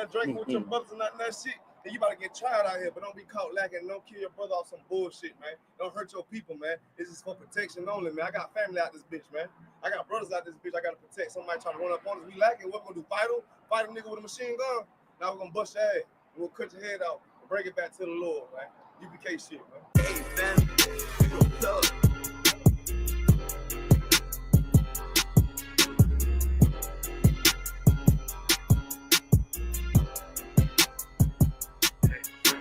damn drinking with your brothers and that shit, then you about to get tried out here. But don't be caught lacking. Don't kill your brother off some bullshit, man. Don't hurt your people, man. This is for protection only, man. I got family out this bitch, man. I got brothers out this bitch. I got to protect. Somebody trying to run up on us. We lacking. What we gonna do? Fight a nigga with a machine gun? Now we're gonna bust your ass. We'll cut your head off and bring it back to the Lord, man. UPK shit, man. Hey, fam.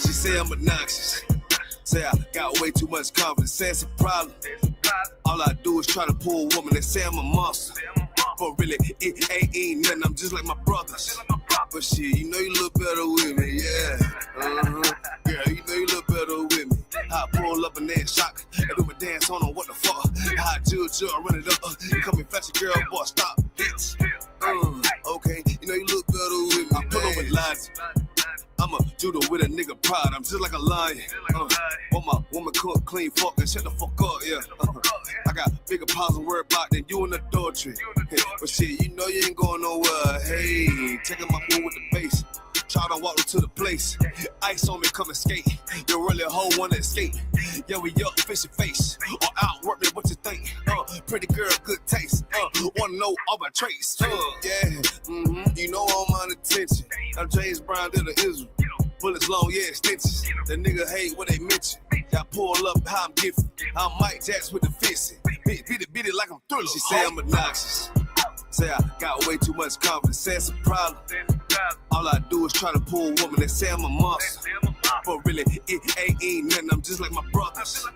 She say I'm obnoxious. Say I got way too much confidence. Say it's a problem. All I do is try to pull a woman and say I'm a monster. But really, it ain't nothing. I'm just like my brothers. But shit, you know you look better with me, yeah. Girl, you know you look better with me. I pull up and then shock. I do my dance on what the fuck. I judge, I run it up. You come and fetch a girl, boy, stop, bitch. Okay, you know you look better with me. I pull up with logic. I'm a judo with a nigga pride. I'm just like a lion. Want my woman cook, clean, fuck, and shut the fuck up, yeah. I got bigger problems to worry about than you in adultery. But shit, you know you ain't going nowhere. Hey, checking my move with the bass. Try to walk to the place. Ice on me, come and skate. You really a hoe wanna escape. Yeah, we up, fish your face. Or outwork me, what you think? Pretty girl, good taste. Wanna know all my traits. You know I'm on attention. I'm James Brown to the Israel. Bullets long, yeah, stitches. The nigga hate what they mention. I pull up how I'm gifted. I'm Mike Jackson with the fixin'. Beat it like I'm Thriller. She say I'm obnoxious. Say I got way too much confidence. Say it's a problem. All I do is try to pull a woman and say I'm a monster. But really, it ain't nothing. I'm just like my brothers.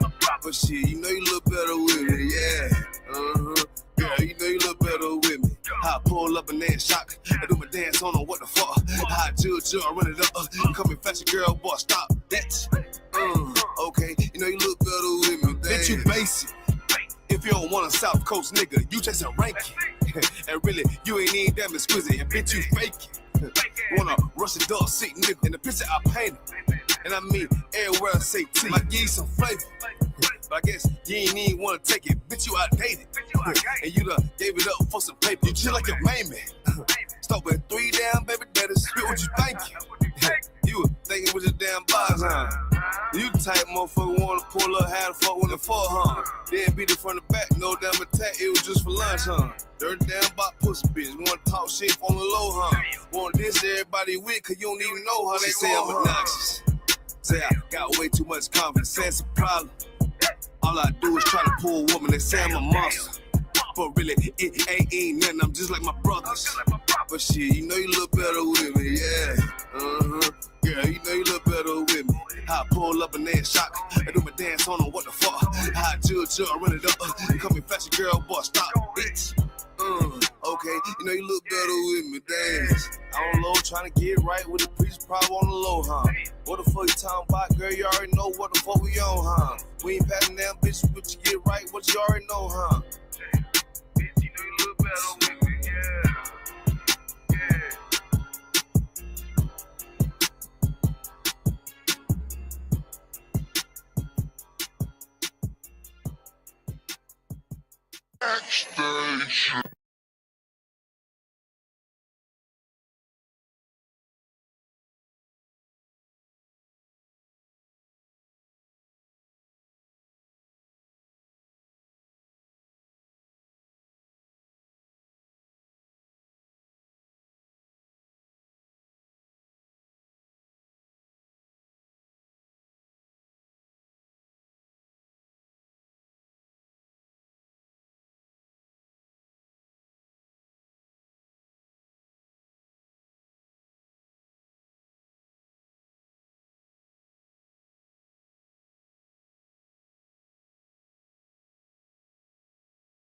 But shit, you know you look better with me, yeah. Girl, you know you look better with me. I pull up and then shock. I do my dance on what the fuck. I judge, I run it up. Come and fetch a girl, boy, stop, bitch. Okay, you know you look better with me, bitch, you basic. If you don't want a South Coast nigga, you just a ranking. And really, you ain't even damn exquisite. And bitch, you faking. Wanna rush a dog seat nigga. In the picture I painted. And I mean, everywhere I say T. I give you some flavor. But I guess you ain't even wanna take it. Bitch, you outdated. And you done gave it up for some paper. You just like your main man. Start with 3 damn baby daddies. Spit what you thinking. You were thinking with your damn bars, huh? You the type motherfucker wanna pull up, how the fuck when the fuck, huh? Then beat it from the back, no damn attack, it was just for lunch, huh? Dirty damn bot pussy bitch, wanna talk shit on the low, huh? Want this everybody with, cause you don't even know how they say I'm obnoxious. Say I got way too much confidence, say it's a problem. All I do is try to pull a woman and say I'm a monster. But really, it ain't nothing, I'm just like my brothers. But shit, you know you look better with me, yeah. Girl, you know you look better with me. I pull up and then shock. I do my dance on what the fuck. I judge, I run it up. Come and fetch a girl, boy, stop, bitch. Okay, you know you look better with me, dance. On the low, trying to get right with the preacher, probably on the low, huh? What the fuck you talking about, girl? You already know what the fuck we on, huh? We ain't passing down, bitch, but you get right, what you already know, huh? Bitch, you know you look better with me, yeah. Backstage.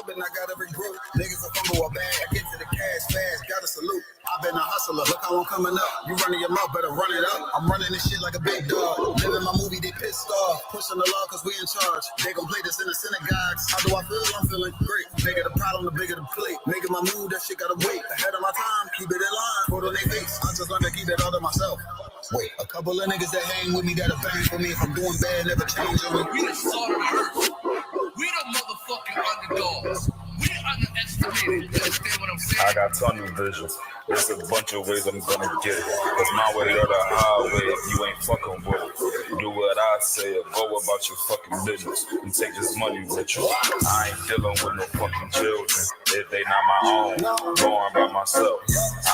And I got every group. Niggas are fumble a bag. I get to the cash fast. Got a salute. I've been a hustler. Look how I'm coming up. You running your mouth, better run it up. I'm running this shit like a big dog. Living my movie, they pissed off. Pushing the law cause we in charge. They gon' play this in the synagogues. How do I feel? I'm feeling great. Bigger the problem, the bigger the plate. Making my move, that shit gotta wait. Ahead of my time, keep it in line. Put on their face. I just learned to keep it all to myself. Wait, a couple of niggas that hang with me got a bang for me. If I'm doing bad, never change on me. We the salt of the earth. We the motherfucking underdogs. We underestimated. You understand what I'm saying? I got tunnel vision. There's a bunch of ways I'm gonna get it. It's my way or the highway if you ain't fucking with it. Do what I say or go about your fucking business. And take this money with you. I ain't dealing with no fucking children. If they not my own, going by myself.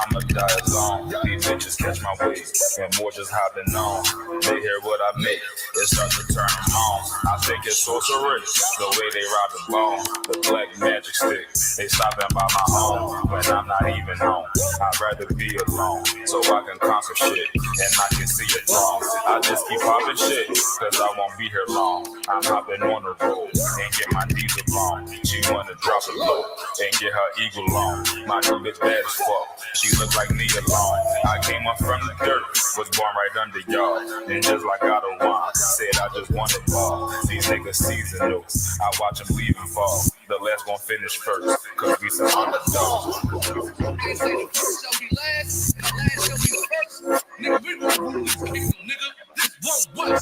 I'ma die alone. These bitches catch my wave. And more just hopping on. They hear what I make. It starts to turn them on. I think it's sorceress. The way they rob the bone. The black magic stick. They stopping by my home when I'm not even home. I'd rather be alone so I can conquer shit and I can see it long. I just keep popping shit cause I won't be here long. I'm hopping on the road and get my diesel on. She wanna drop it low and get her eagle on. My new bitch bad as fuck. She look like me alone. I came up from the dirt, was born right under y'all. And just like God of wine, said I just want it all. These niggas seasonal. I watch them leave and fall. The last gon' finish first, cause we some underdogs. They say the first shall be last, and the last shall be first. Nigga, we won't rule this kingdom, nigga. This won't what?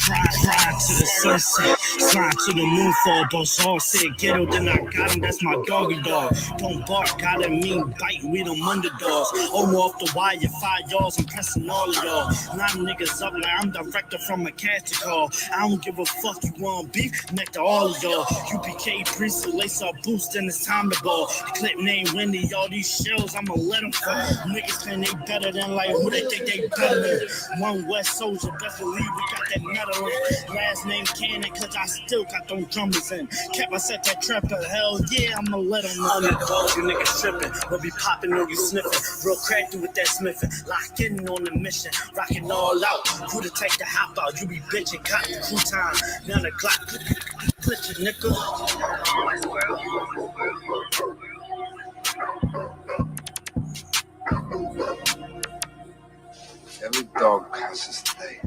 Ride to the sunset, slide to the moonfall. Those all said ghetto, then I got him, that's my doggy dog. Don't bark, I didn't mean bite, we them underdogs. Over off the wire, 5 yards, I'm pressing all of y'all. 9 niggas up like I'm director from a casting call. I don't give a fuck, you want beef, neck to all of y'all. UPK Priest, lace up boost, and it's time to ball. The clip name Windy, all these shells, I'ma let them fall. Niggas claim they better than like who they think they better than. One West Soldier, best believe we got that metal in. Last name Cannon, cause I still got them drummers in. Kept I set that trapper, hell yeah, I'ma let them know. Underdog, you niggas tripping, we'll be popping or you sniffing. Real crafty with that smithing, locked in on the mission, rocking all out. Who to take the hop out, you be bitching, cut the crew time. Now the clock, glitch it, nigga. Every dog has his day.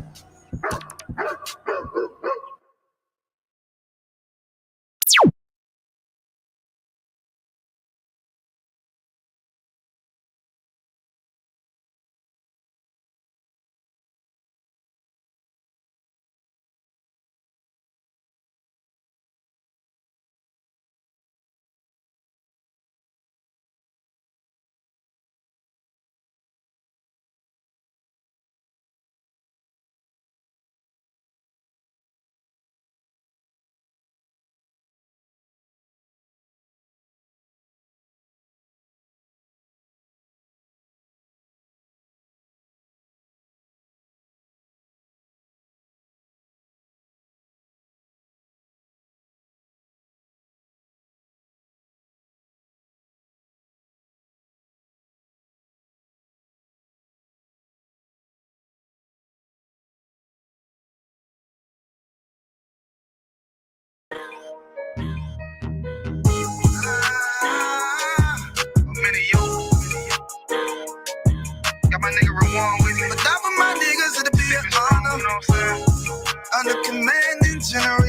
Under commanding general.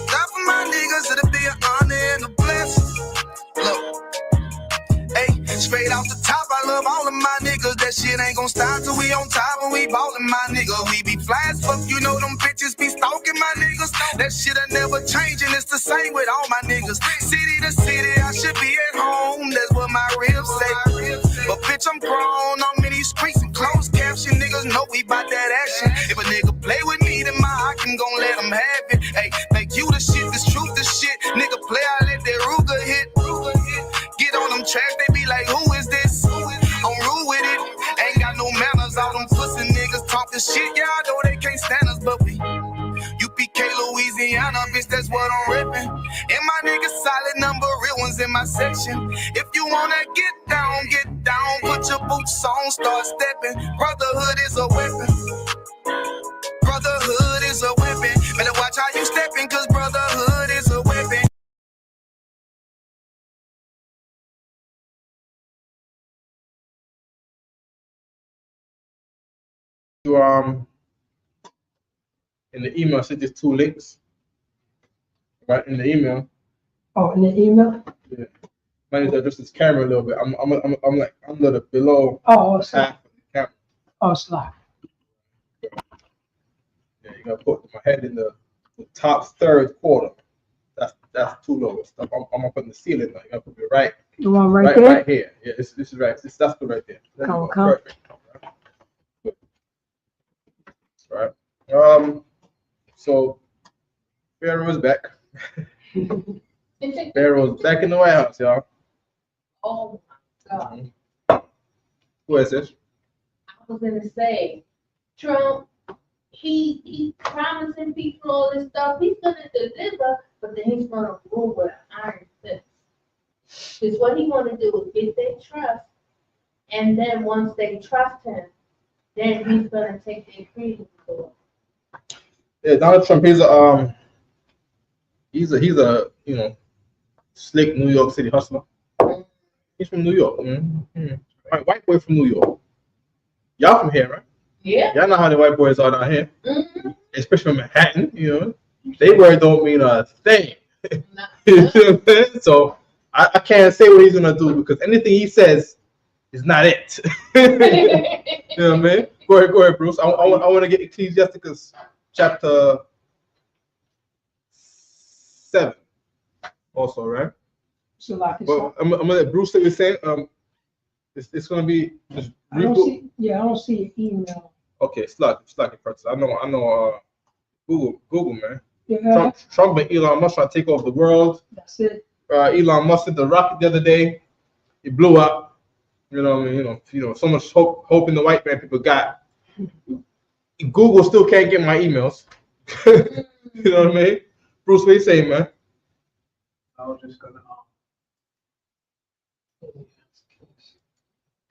Top of my niggas, it'll be an honor and a blessing. Look, hey, straight off the top, I love all of my niggas. That shit ain't gon' stop till we on top and we ballin', my nigga. We be fly as fuck, you know them bitches be stalking my niggas. That shit'll never change and it's the same with all my niggas. City to city, I should be at home. That's what my ribs say. But bitch, I'm grown, I'm in these streets and closed caption. Niggas know we bout that action. If a nigga play with me, then my Hakim gon' let him have it. Hey, make you the shit, this truth the shit. Nigga play, I let that Ruger hit. Get on them tracks, they be like, who is this? I'm rude with it. Ain't got no manners, all them pussy niggas talking shit. Yeah, I know they can't stand us, but we UPK Louisiana, bitch, that's what I'm reppin'. And my niggas solid number, real ones in my section. If you wanna get down, put your boots on, start stepping. Brotherhood is a weapon. Brotherhood is a weapon. Better watch how you steppin', cause brotherhood is a weapon. In the email, I sent just 2 links. Right in the email. Oh, in the email? Yeah. Mine is adjust this camera a little bit. I'm like I'm a little below Oh, it's half of the camera. Oh, it's like. Yeah, You gotta put my head in the top third quarter. That's too low. I'm gonna put in the ceiling now. You gotta put it right. The one right there? Right here. Yeah, this is right. That's good right there. Perfect. Right. So Pharaoh's back. Pharaoh's back in the White House, y'all. Oh my God. Who is this? I was gonna say, Trump, he promising people all this stuff. He's gonna deliver, but then he's gonna rule with an iron fist. Because what he wanna do is get their trust, and then once they trust him, then he's gonna take their freedom away. Yeah, Donald Trump. He's a slick New York City hustler. He's from New York. White boy from New York. Y'all from here, right? Yeah. Y'all know how the white boys are down here, especially from Manhattan. They word don't mean a thing. You know what I'm saying? So I can't say what he's gonna do because anything he says is not it. You know what I mean? Go ahead, Bruce. I want to get Ecclesiasticus chapter 7 also, right? So like Well, I'm gonna let Bruce say what he's saying. It's gonna be just I don't see an email. Okay, it's like it first. I know Google, man. Yeah. Trump and Elon Musk trying to take over the world. That's it. Elon Musk did the rocket the other day. It blew up. You know what I mean? So much hope in the white man people got. Google still can't get my emails. You know what I mean? Bruce, what you saying, man? I was just gonna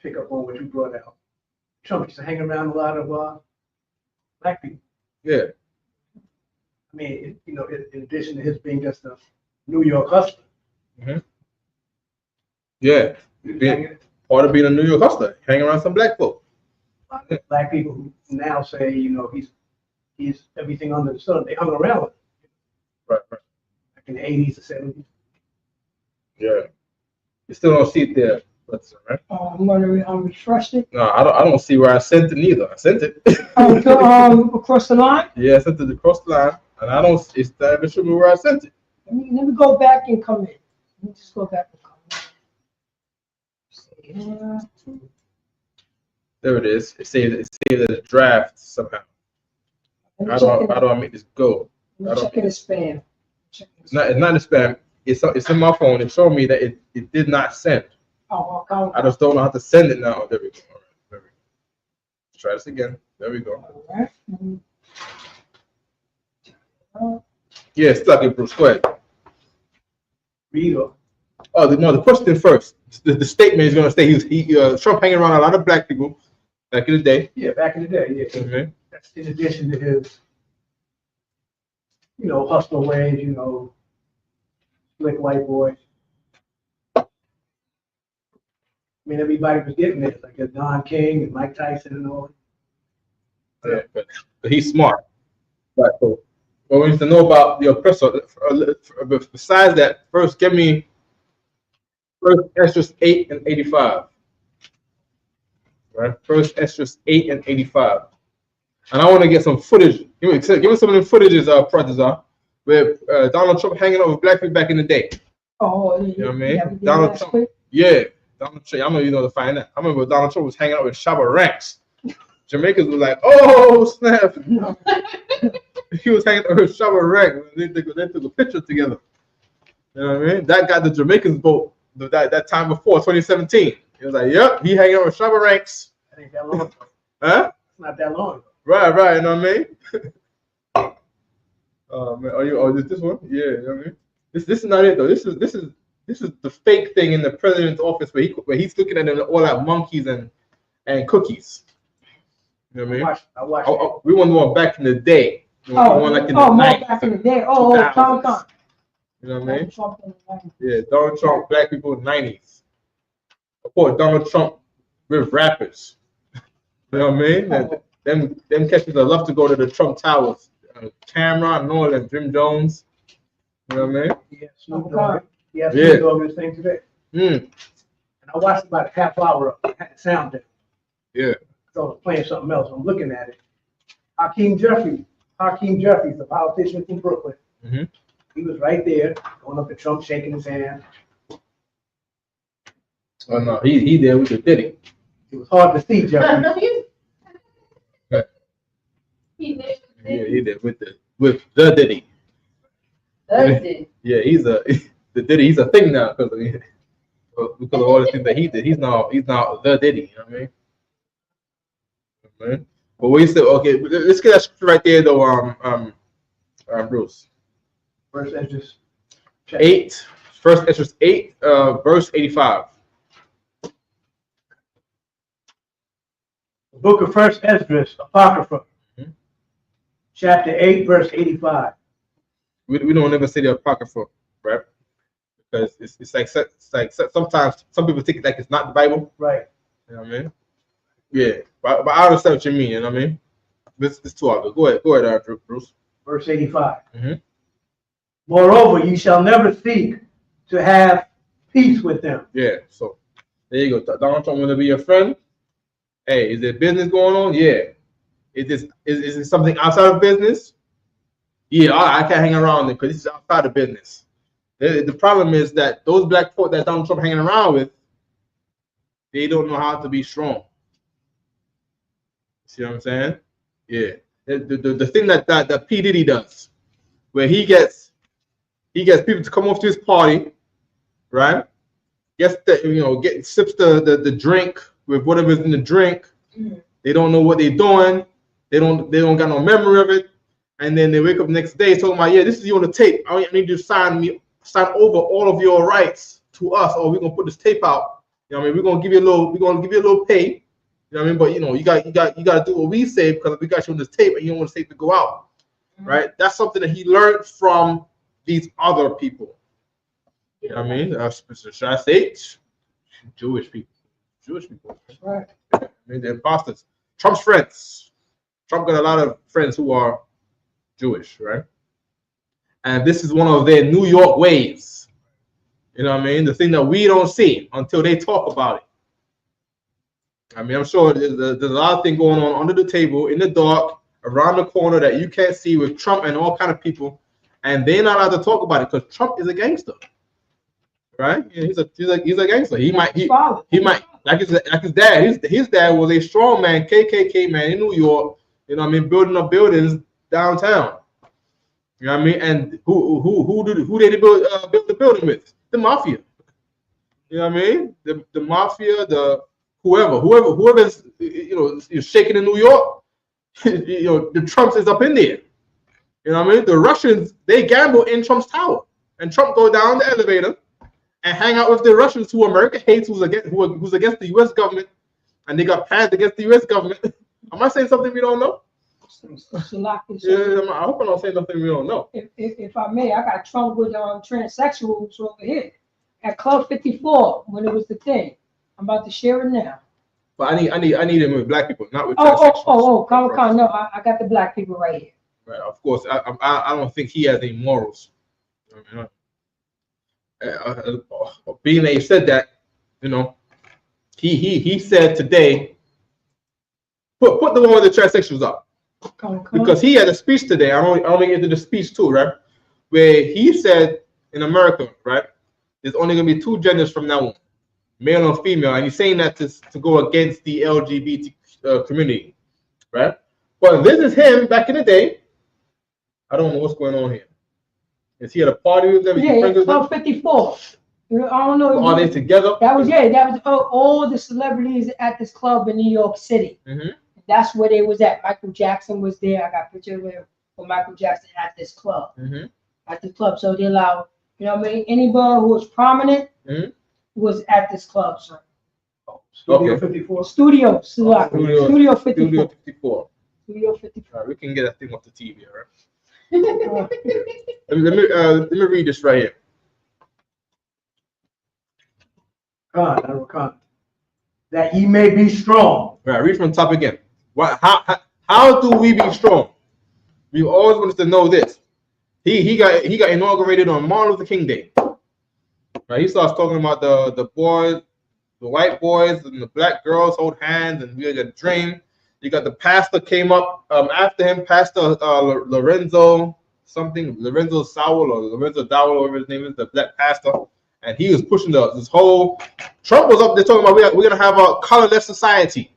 pick up on what you brought out. Trump used to hang around a lot of black people. Yeah. I mean, in addition to his being just a New York hustler. Yeah. Part of being a New York hustler, hang around some black folk. Black people who now say, he's everything under the sun. They hung around with him. Right. Like in the 80s or 70s. Yeah. You still don't see it there, right? I'm gonna refresh it. No, I don't see where I sent it neither. I sent it. Across the line? Yeah, I sent it across the line, and I don't. It's not even sure where I sent it. Let me go back and come in. Let me just go back and come in. Yeah. There it is. It says as a draft somehow. How do I make this go? Check it as spam. It's not a spam. It's in my phone. It showed me that it did not send. Oh, okay. I just don't know how to send it now. There we go. All right, there we go. Let's try this again. There we go. All right. Yeah, stuck it, Bruce. Go ahead. Read or The question first. The statement is going to say Trump hanging around a lot of black people back in the day. Yeah, back in the day, yeah. Mm-hmm. That's in addition to his, hustler ways, slick white boys. I mean, everybody was getting it, like Don King and Mike Tyson and all. Yeah, but he's smart. Right, so what we need to know about the oppressor, besides that, first give me 1 Esdras 8 and 85. Right? 1 Esdras 8 and 85. And I want to get some footage. Give me some of the footages, Protestant, where Donald Trump hanging out with black people back in the day. Oh, you know what I mean? Donald Trump. Yeah. Donald Trump. I know you know to find that. I remember Donald Trump was hanging out with Shabba Ranks. Jamaicans were like, oh, snap. He was hanging out with Shabba Ranks. They took a picture together. You know what I mean? That got the Jamaicans vote that time before, 2017. He was like, yep, he hanging out with Shabba Ranks. That ain't that long ago. Huh? It's not that long ago. Right, you know what I mean? Oh man, this one? Yeah, you know what I mean? This is not it though. This is the fake thing in the president's office where he's looking at all that monkeys and cookies. You know what I mean? I watched we want the one back in the day. More back in the day. Tom. You know what I mean? Yeah, Donald Trump, black people in the 90s. Of course, Donald Trump with rappers. You know what I mean? Them catchers that love to go to the Trump Towers. Cameron, Nolan, Jim Jones. You know what I mean? Yeah, Snoop Dogg. Yeah, Snoop Dogg this thing today. And I watched about a half hour of it. I had the sound down. Yeah. So I was playing something else. I'm looking at it. Hakeem Jeffries Hakeem Jeffries, the politician from Brooklyn. Mm-hmm. He was right there, going up to Trump, shaking his hand. Oh no, he there with the Diddy. It was hard to see Jeffries. He did. Yeah, he there with the Diddy. Diddy. Yeah, he's the Diddy. He's a thing now because of all the things that he did. He's now the Diddy. You know what I mean? Okay. But what you said? Okay, let's get that scripture right there though. Bruce. First Esdras 8. First Esdras 8, verse 85. The book of First Esdras, Apocrypha, chapter 8, verse 85. We don't ever say the Apocrypha, right? Because it's like sometimes some people think it like it's not the Bible. Right. You know what I mean? Yeah, but I understand what you mean. You know what I mean? This too obvious. Go ahead, Bruce. Verse 85. Mm-hmm. Moreover, you shall never seek to have peace with them. Yeah. So there you go. Donald Trump want to be your friend. Hey, is there business going on? Yeah. Is it something outside of business? Yeah, I can't hang around there because this is outside of business. The problem is that those black folk that Donald Trump hanging around with, they don't know how to be strong. See what I'm saying? Yeah. The thing that P. Diddy does, where he gets people to come off to his party, right? Sips the drink with whatever's in the drink. Mm-hmm. They don't know what they're doing. They don't got no memory of it. And then they wake up the next day talking about, yeah, this is you on the tape. I need you to sign over all of your rights to us, or we're gonna put this tape out. You know what I mean? We're gonna give you a little pay. You know what I mean? But you got to do what we say because we got you on this tape and you don't want the tape to go out. Mm-hmm. Right? That's something that he learned from these other people. You know what I mean? Should I say Jewish people? Right. I mean, the imposters. Trump's friends. Trump got a lot of friends who are Jewish, right? And this is one of their New York ways. You know what I mean? The thing that we don't see until they talk about it. I mean, I'm sure there's a lot of things going on under the table, in the dark, around the corner that you can't see with Trump and all kind of people, and they're not allowed to talk about it because Trump is a gangster, right? Yeah, he's a gangster. He might like his dad. His dad was a strong man, KKK man in New York. You know what I mean? Building up buildings downtown. You know what I mean? And who did he build the building with? The mafia. You know what I mean? The mafia, whoever's is shaking in New York. The Trumps is up in there. You know what I mean? The Russians, they gamble in Trump's tower, and Trump go down the elevator and hang out with the Russians who America hates, who's against the U.S. government, and they got passed against the U.S. government. Am I saying something we don't know? Yeah, I hope I'm not saying something we don't know. If I may, I got Trump with transsexuals over here at Club 54 when it was the thing. I'm about to share it now. But I need him with black people, not with transsexuals. Come. No, I got the black people right here. Right, of course. I don't think he has any morals. Being that he said that, he said today, put the one with the transsexuals up. Because he had a speech today. I only get to the speech too, right? Where he said in America, right, there's only gonna be 2 genders from now on, male and female, and he's saying that to go against the LGBT community, right? But this is him back in the day. I don't know what's going on here. Is he at a party with them? Yeah, Club 54. I don't know. Are they together? That was all the celebrities at this club in New York City. Mm-hmm. That's where they was at. Michael Jackson was there. I got pictures of Michael Jackson at this club. Mm-hmm. At the club. So they allowed, anybody who was prominent was at this club. So. Studio 54. Studio 54. Studio 54. Studio 54. Right, we can get that thing off the TV, all right? let me read this right here. God, that ye may be strong. Right, read from the top again. How do we be strong? We always wanted to know this. He got inaugurated on Martin Luther King Day. Right, he starts talking about the boys, the white boys and the black girls hold hands and we got a dream. You got the pastor came up after him, Pastor Lorenzo Sowell or Lorenzo Dowell, whatever his name is, the black pastor, and he was pushing this whole. Trump was up there talking about we're gonna have a colorless society.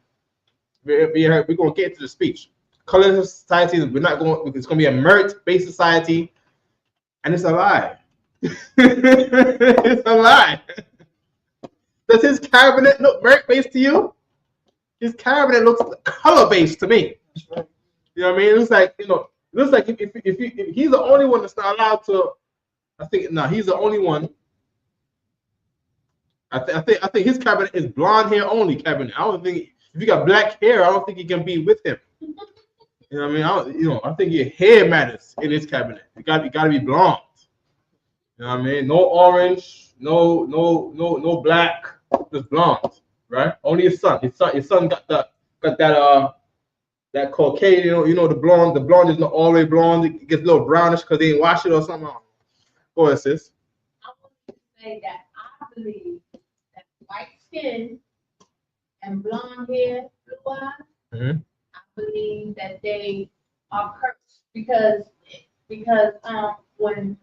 We're gonna get into the speech. Colorless society. We're not going. It's gonna be a merit-based society, and it's a lie. It's a lie. Does his cabinet look merit-based to you? His cabinet looks color-based to me. You know what I mean? It looks like if he's the only one that's not allowed to. I think he's the only one. I think his cabinet is blonde hair only cabinet. I don't think if you got black hair, I don't think you can be with him. You know what I mean? I think your hair matters in his cabinet. You got to be blonde. You know what I mean? No orange, no black, just blonde, right? Only his son. His son got that Caucasian. You know the blonde. The blonde is not always blonde. It gets a little brownish because they didn't wash it or something. Go ahead, sis. I want to say that I believe that white skin and blonde hair, blue eyes, I believe that they are cursed because when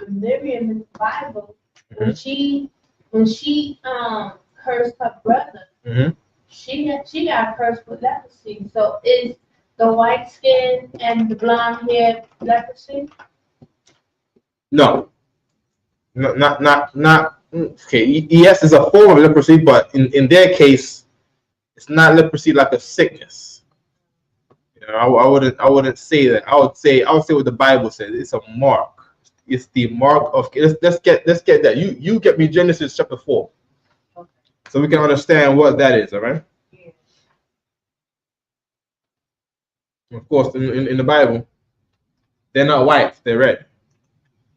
Miriam in the Bible, when she cursed her brother, she got cursed with leprosy. So is the white skin and the blonde hair leprosy? No. Not okay. Yes, it's a form of leprosy, but in their case, it's not leprosy like a sickness. I wouldn't say that. I would say what the Bible says. It's a mark. It's the mark of. Let's get that. You get me Genesis chapter 4, so we can understand what that is. All right. Yeah. Of course, in the Bible, they're not white. They're red.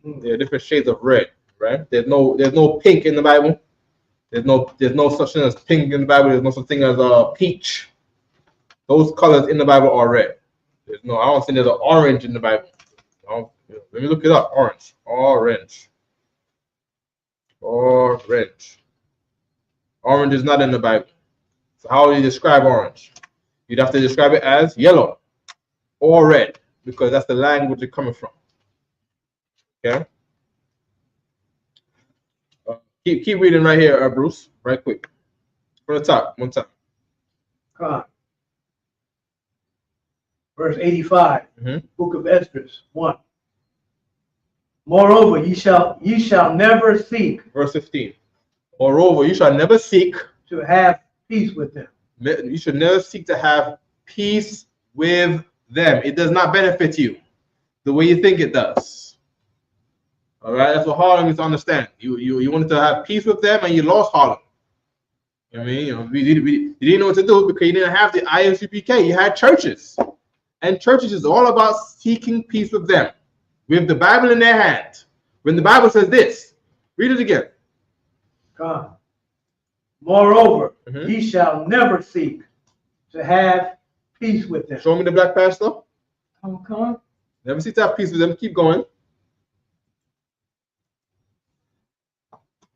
They're different shades of red. Right? There's no pink in the Bible. There's no such thing as pink in the Bible. There's no such thing as peach. Those colors in the Bible are red. I don't think there's an orange in the Bible. Let me look it up. Orange is not in the Bible. So how do you describe orange? You'd have to describe it as yellow or red because that's the language it's coming from. Okay. Keep reading right here, Bruce. Right quick. From the top, one time. Come on. Verse 85, Book of Esther, 1. Moreover, ye shall never seek. Verse 15. Moreover, you shall never seek to have peace with them. You should never seek to have peace with them. It does not benefit you the way you think it does. All right, that's what Harlem is to understand. You wanted to have peace with them, and you lost Harlem. You know what I mean? You didn't know what to do because you didn't have the Isupk. You had churches. And churches is all about seeking peace with them, with the Bible in their hand. When the Bible says this, read it again. Come. Moreover, ye shall never seek to have peace with them. Show me the black pastor. Come on. Never seek to have peace with them. Keep going.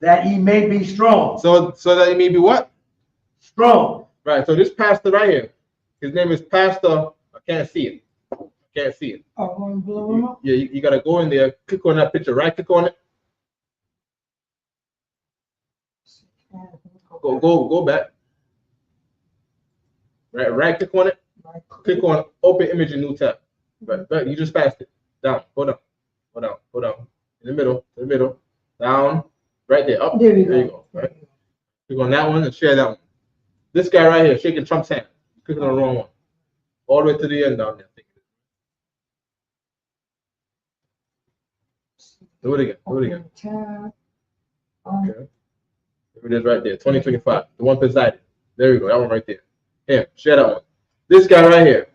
That ye may be strong. So that he may be what? Strong. Right. So this pastor right here, his name is Pastor. I can't see it. Can't see it. Oh, want to blow him up? Yeah, you gotta go in there, click on that picture, right click on it. Go back. Right click on it. Click on open image in new tab. Right, you just passed it. Down, go down. In the middle, down, right there, up. There you go. Right. Click on that one and share that one. This guy right here shaking Trump's hand. Clicking on the wrong one. All the way to the end down there. Do it again. Okay. It is right there. 2025. The one beside it. There you go. That one right there. Here, share that one. This guy right here.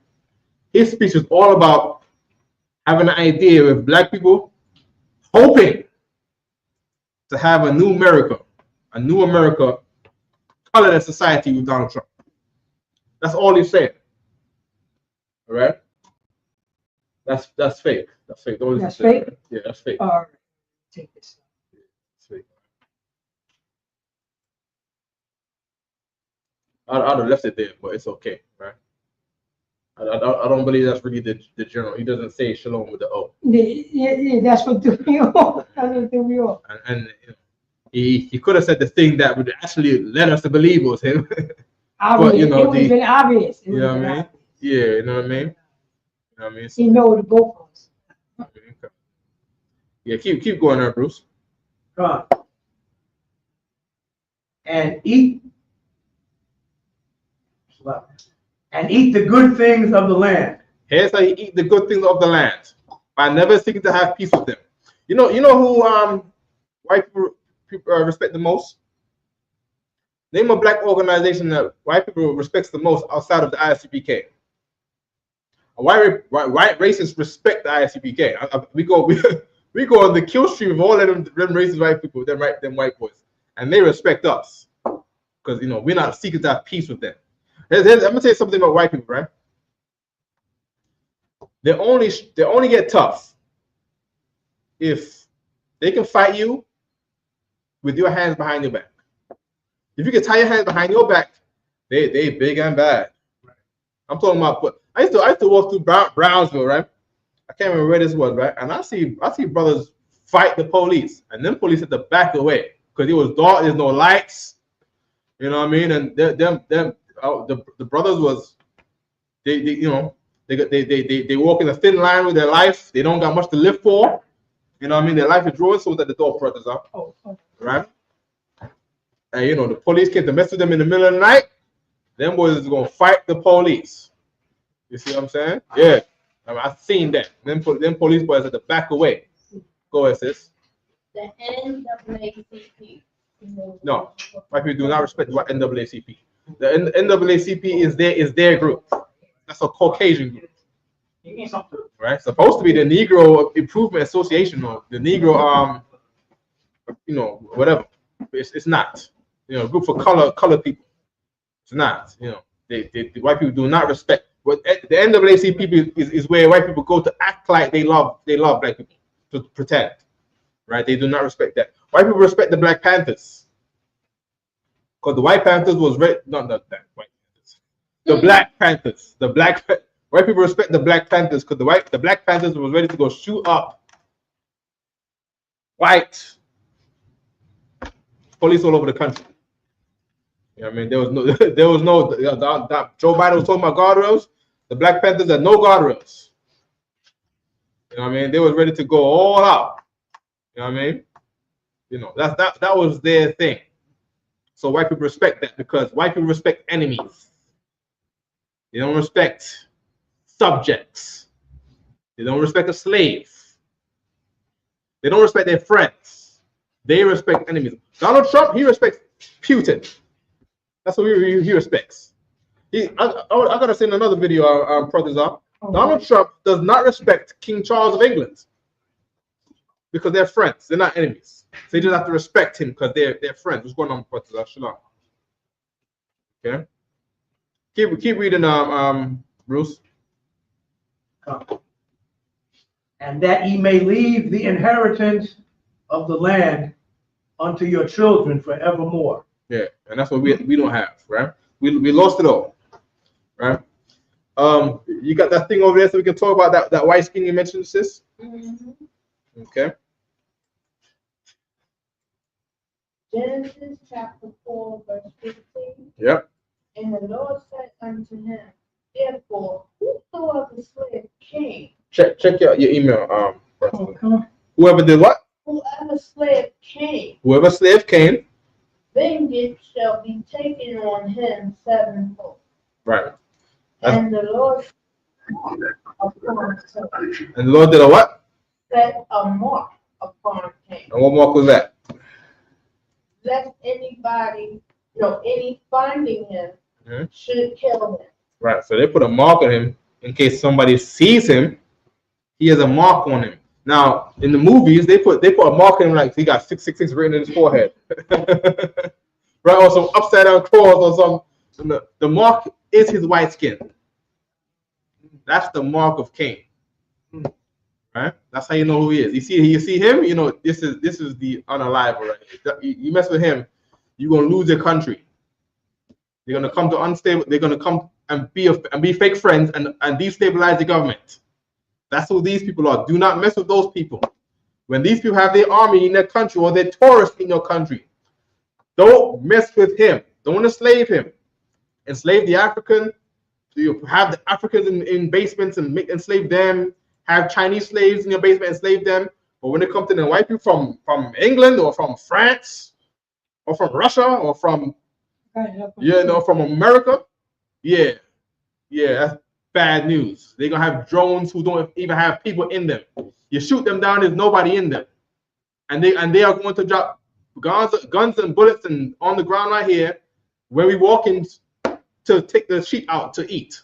His speech is all about having an idea with black people hoping to have a new America, colorless society with Donald Trump. That's all he's saying. All right? That's fake. That's fake. Don't that's fake? Yeah, that's fake. All right. Take this. It's fake. I'd have left it there, but it's okay, right? I don't believe that's really the general. He doesn't say shalom with the O. Yeah, that's what threw me off. That's what threw me off. And he could have said the thing that would actually let us to believe it was him. But you know, it would have been obvious. You know what I mean? Yeah, you know what I mean? You know what I mean? So, he know the both of us. Okay. Yeah, keep going there, Bruce. Come on. And eat the good things of the land. Here's how you eat the good things of the land by never seeking to have peace with them. You know who white people respect the most? Name a black organization that white people respects the most outside of the ISUPK. White racists respect the ISUPK. We go on the kill stream of all of them racist white people, them white boys, and they respect us because you know we're not seeking to have peace with them. I'm gonna tell you something about white people, right? They only get tough if they can fight you with your hands behind your back. If you can tie your hands behind your back, they big and bad. I'm talking about. But I used to walk through Brownsville, right? I can't remember where this was, right? And I see brothers fight the police, and then police had to back away because it was dark. There's no lights. You know what I mean? And the brothers was they walk in a thin line with their life. They don't got much to live for. You know what I mean? Their life is drawing so that the door brothers up, right? And you know the police came to mess with them in the middle of the night. Them boys is gonna fight the police. You see what I'm saying? Yeah, I've seen that. Them police boys had to back away. Go ahead, sis. The NAACP. No, white people do not respect the NAACP. The NAACP is their group. That's a Caucasian group. Right? Supposed to be the Negro Improvement Association or the Negro whatever. It's not. You know, group for colored people. It's not. You know, the white people do not respect. What the NAACP is where white people go to act like they love black people, to pretend. Right? They do not respect that. White people respect the Black Panthers. Because the White Panthers was not that White Panthers. The Black Panthers. White people respect the Black Panthers because the Black Panthers was ready to go shoot up white police all over the country. You know what I mean? There was no Joe Biden was talking about guardrails. The Black Panthers had no guardrails. You know what I mean? They was ready to go all out. You know what I mean? You know, that was their thing. So white people respect that because white people respect enemies. They don't respect subjects. They don't respect a slave. They don't respect their friends. They respect enemies. Donald Trump, he respects Putin. That's what he respects. I gotta say in another video, our brothers are. Donald Trump does not respect King Charles of England because they're friends. They're not enemies. So you just have to respect him because they're friends. What's going on, brothers? Shalom. Okay. Keep reading, Bruce. And that ye may leave the inheritance of the land unto your children forevermore. Yeah, and that's what we don't have, right? We lost it all, right? You got that thing over there so we can talk about that white skin you mentioned, sis? Mm-hmm. Okay. Genesis chapter 4, verse 15. Yep. And the Lord said unto him, therefore, whosoever slave came. Check your email, whoever did what? Whoever slave came. Whoever slave came. Vengeance shall be taken on him sevenfold. Right. And the Lord And the Lord did a what? Set a mark upon him. And what mark was that? Lest anybody, any finding him should kill him. Right. So they put a mark on him in case somebody sees him. He has a mark on him. Now in the movies, they put a mark on him like he got 666 written in his forehead, right? Or some upside down cross or some. The mark is his white skin. That's the mark of Cain, right? That's how you know who he is. You see him. You know this is the unalive, right? You mess with him, you're gonna lose your country. They're gonna come to unstable. They're gonna come and be fake friends and destabilize the government. That's who these people are. Do not mess with those people. When these people have their army in their country or they're tourists in your country, don't mess with him. Don't enslave him. Enslave the African. You have the Africans in basements and enslave them. Have Chinese slaves in your basement, enslave them. But when it comes to the white people from England or from France or from Russia or from from America, that's bad news. They're gonna have drones who don't even have people in them. You shoot them down, there's nobody in them, and they are going to drop guns and bullets and on the ground right here where we walk in to take the sheep out to eat.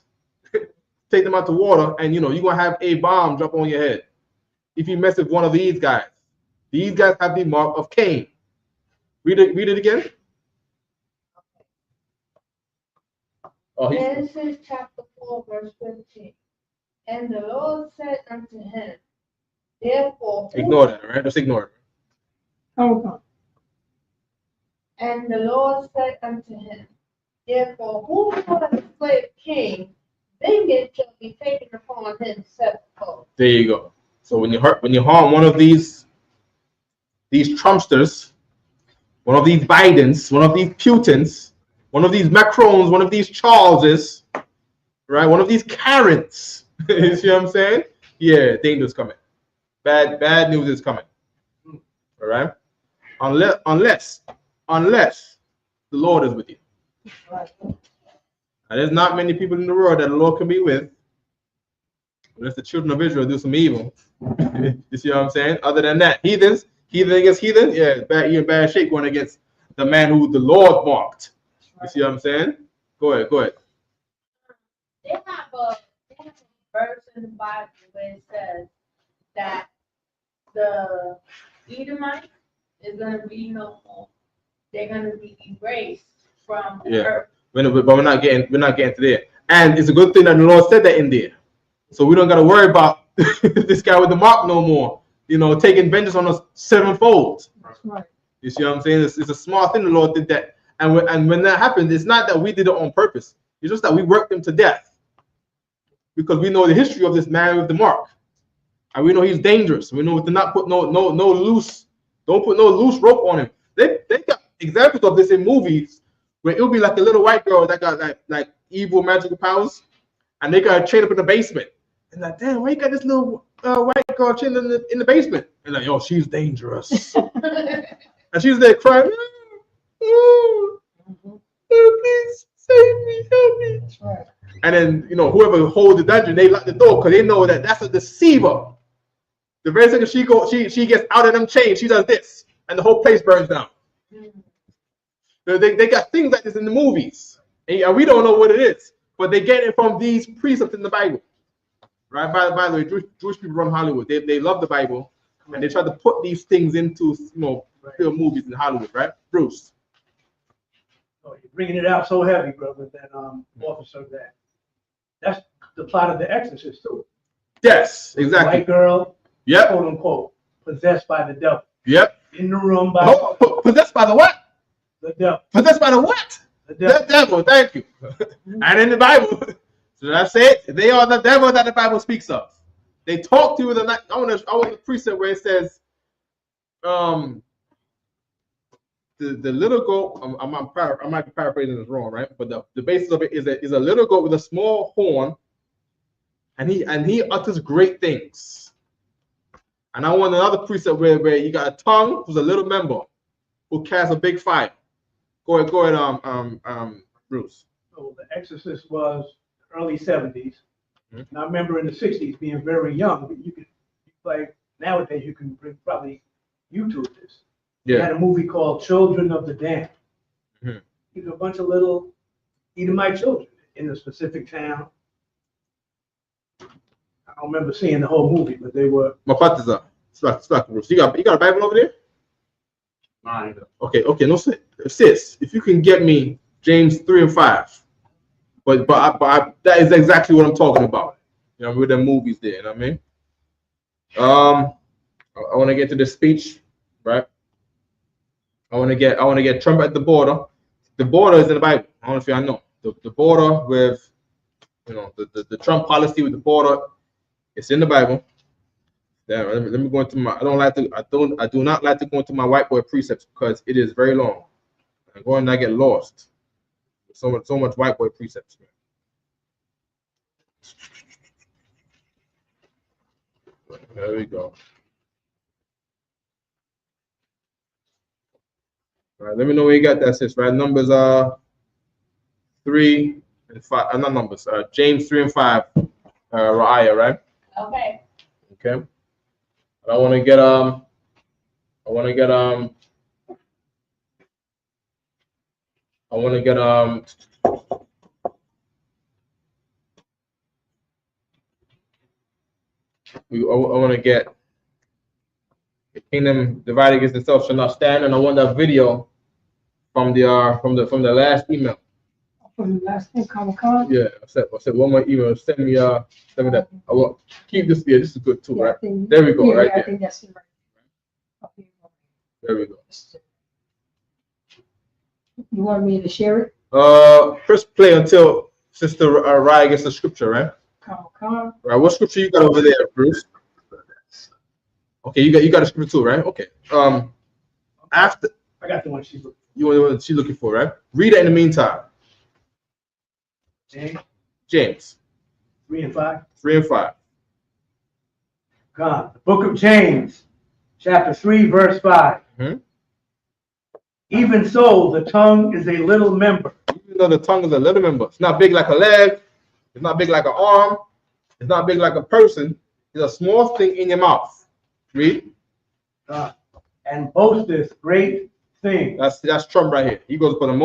Take them out to water, and you're gonna have a bomb drop on your head if you mess with one of these guys. These guys have the mark of Cain. Read it again. Genesis chapter 4, verse 15. And the Lord said unto him, therefore. Ignore that, right? Just ignore it. Okay. And the Lord said unto him, therefore, whosoever enslaved Cain, vengeance shall be taken upon him sevenfold. There you go. So when you harm one of these Trumpsters, one of these Bidens, one of these Putins, one of these Macrons, one of these Charleses, right? One of these Karens. You see what I'm saying? Yeah, danger's coming. Bad news is coming. All right. Unless the Lord is with you. And there's not many people in the world that the Lord can be with. Unless the children of Israel do some evil. You see what I'm saying? Other than that, heathen against heathen, you're in bad shape going against the man who the Lord marked. You see what I'm saying? Go ahead. They have a verse in the Bible where it says that the Edomites is going to be no more. They're going to be erased from the earth. But we're not getting to there. And it's a good thing that the Lord said that in there. So we don't got to worry about this guy with the mark no more. Taking vengeance on us sevenfold. Right. You see what I'm saying? It's a smart thing the Lord did that. And when that happened, it's not that we did it on purpose. It's just that we worked him to death. Because we know the history of this man with the mark. And we know he's dangerous. We know to not put no loose, don't put no loose rope on him. They got examples of this in movies where it'll be like a little white girl that got like evil magical powers, and they got chained up in the basement. And like, damn, why you got this little white girl chained in the basement? And like, yo, she's dangerous. And she's there crying. Please save me, help me. That's right. And then whoever holds the dungeon, they lock the door because they know that that's a deceiver. The very second she gets out of them chains, she does this, and the whole place burns down. They got things like this in the movies, and we don't know what it is, but they get it from these precepts in the Bible. Right? By the way, Jewish people run Hollywood. They love the Bible, and they try to put these things into film movies in Hollywood. Right, Bruce? Oh, you're bringing it out so heavy, brother. That officer, that's the plot of The Exorcist too. Yes, exactly. White girl, yep, quote unquote, possessed by the devil. Yep. In the room by possessed by the what? The devil. Possessed by the what? The devil. Thank you. And in the Bible, so that's it. They are the devil that the Bible speaks of. They talk to you with a. I want the precept where it says, the little goat. I might be paraphrasing this wrong, right? But the basis of it is a little goat with a small horn, and he utters great things. And I want another precept where you got a tongue who's a little member who casts a big fire. Go ahead, Bruce. So The Exorcist was early 70s. And I remember in the 60s being very young, but you could like nowadays you can probably YouTube this. Yeah. They had a movie called Children of the Damned. These are a bunch of little Edomite children in a specific town. I don't remember seeing the whole movie, but they were. My partner's up. Bruce. You got a Bible over there? Mine. Okay. No, sis. If you can get me James 3 and 5, but that is exactly what I'm talking about. With the movies there. You know what I mean? I want to get to the speech, right? I want to get Trump at the border. The border is in the Bible. I don't know if y'all know the border with the Trump policy with the border. It's in the Bible. Yeah, let me go into my. I do not like to go into my white boy precepts because it is very long. I'm going to get lost. So much white boy precepts, man. There we go. All right, let me know where you got that, sis. Right, numbers are 3 and 5. Not numbers. James 3 and 5. Raya, right? Okay. Okay. I want to get the kingdom divided against itself shall not stand, and I want that video from the last email. From the last thing, Comic-Con? Yeah, I said one more email. Send me that. I will keep this. Yeah, this is good too, right? There we go, right I there. think that's it, right. There we go. You want me to share it? First play until Sister Raya gets the scripture, right? Comic-Con. Right. What scripture you got over there, Bruce? Okay, you got a scripture too, right? Okay. After I got the one she's looking you want the one she's looking for, right? Read it in the meantime. for. James 3 and 5. 3 and 5. God, the book of James, chapter 3, verse 5. Mm-hmm. Even so, the tongue is a little member. Even though the tongue is a little member, it's not big like a leg, it's not big like an arm, it's not big like a person. It's a small thing in your mouth. Read. And boasteth great things. That's Trump right here. He goes on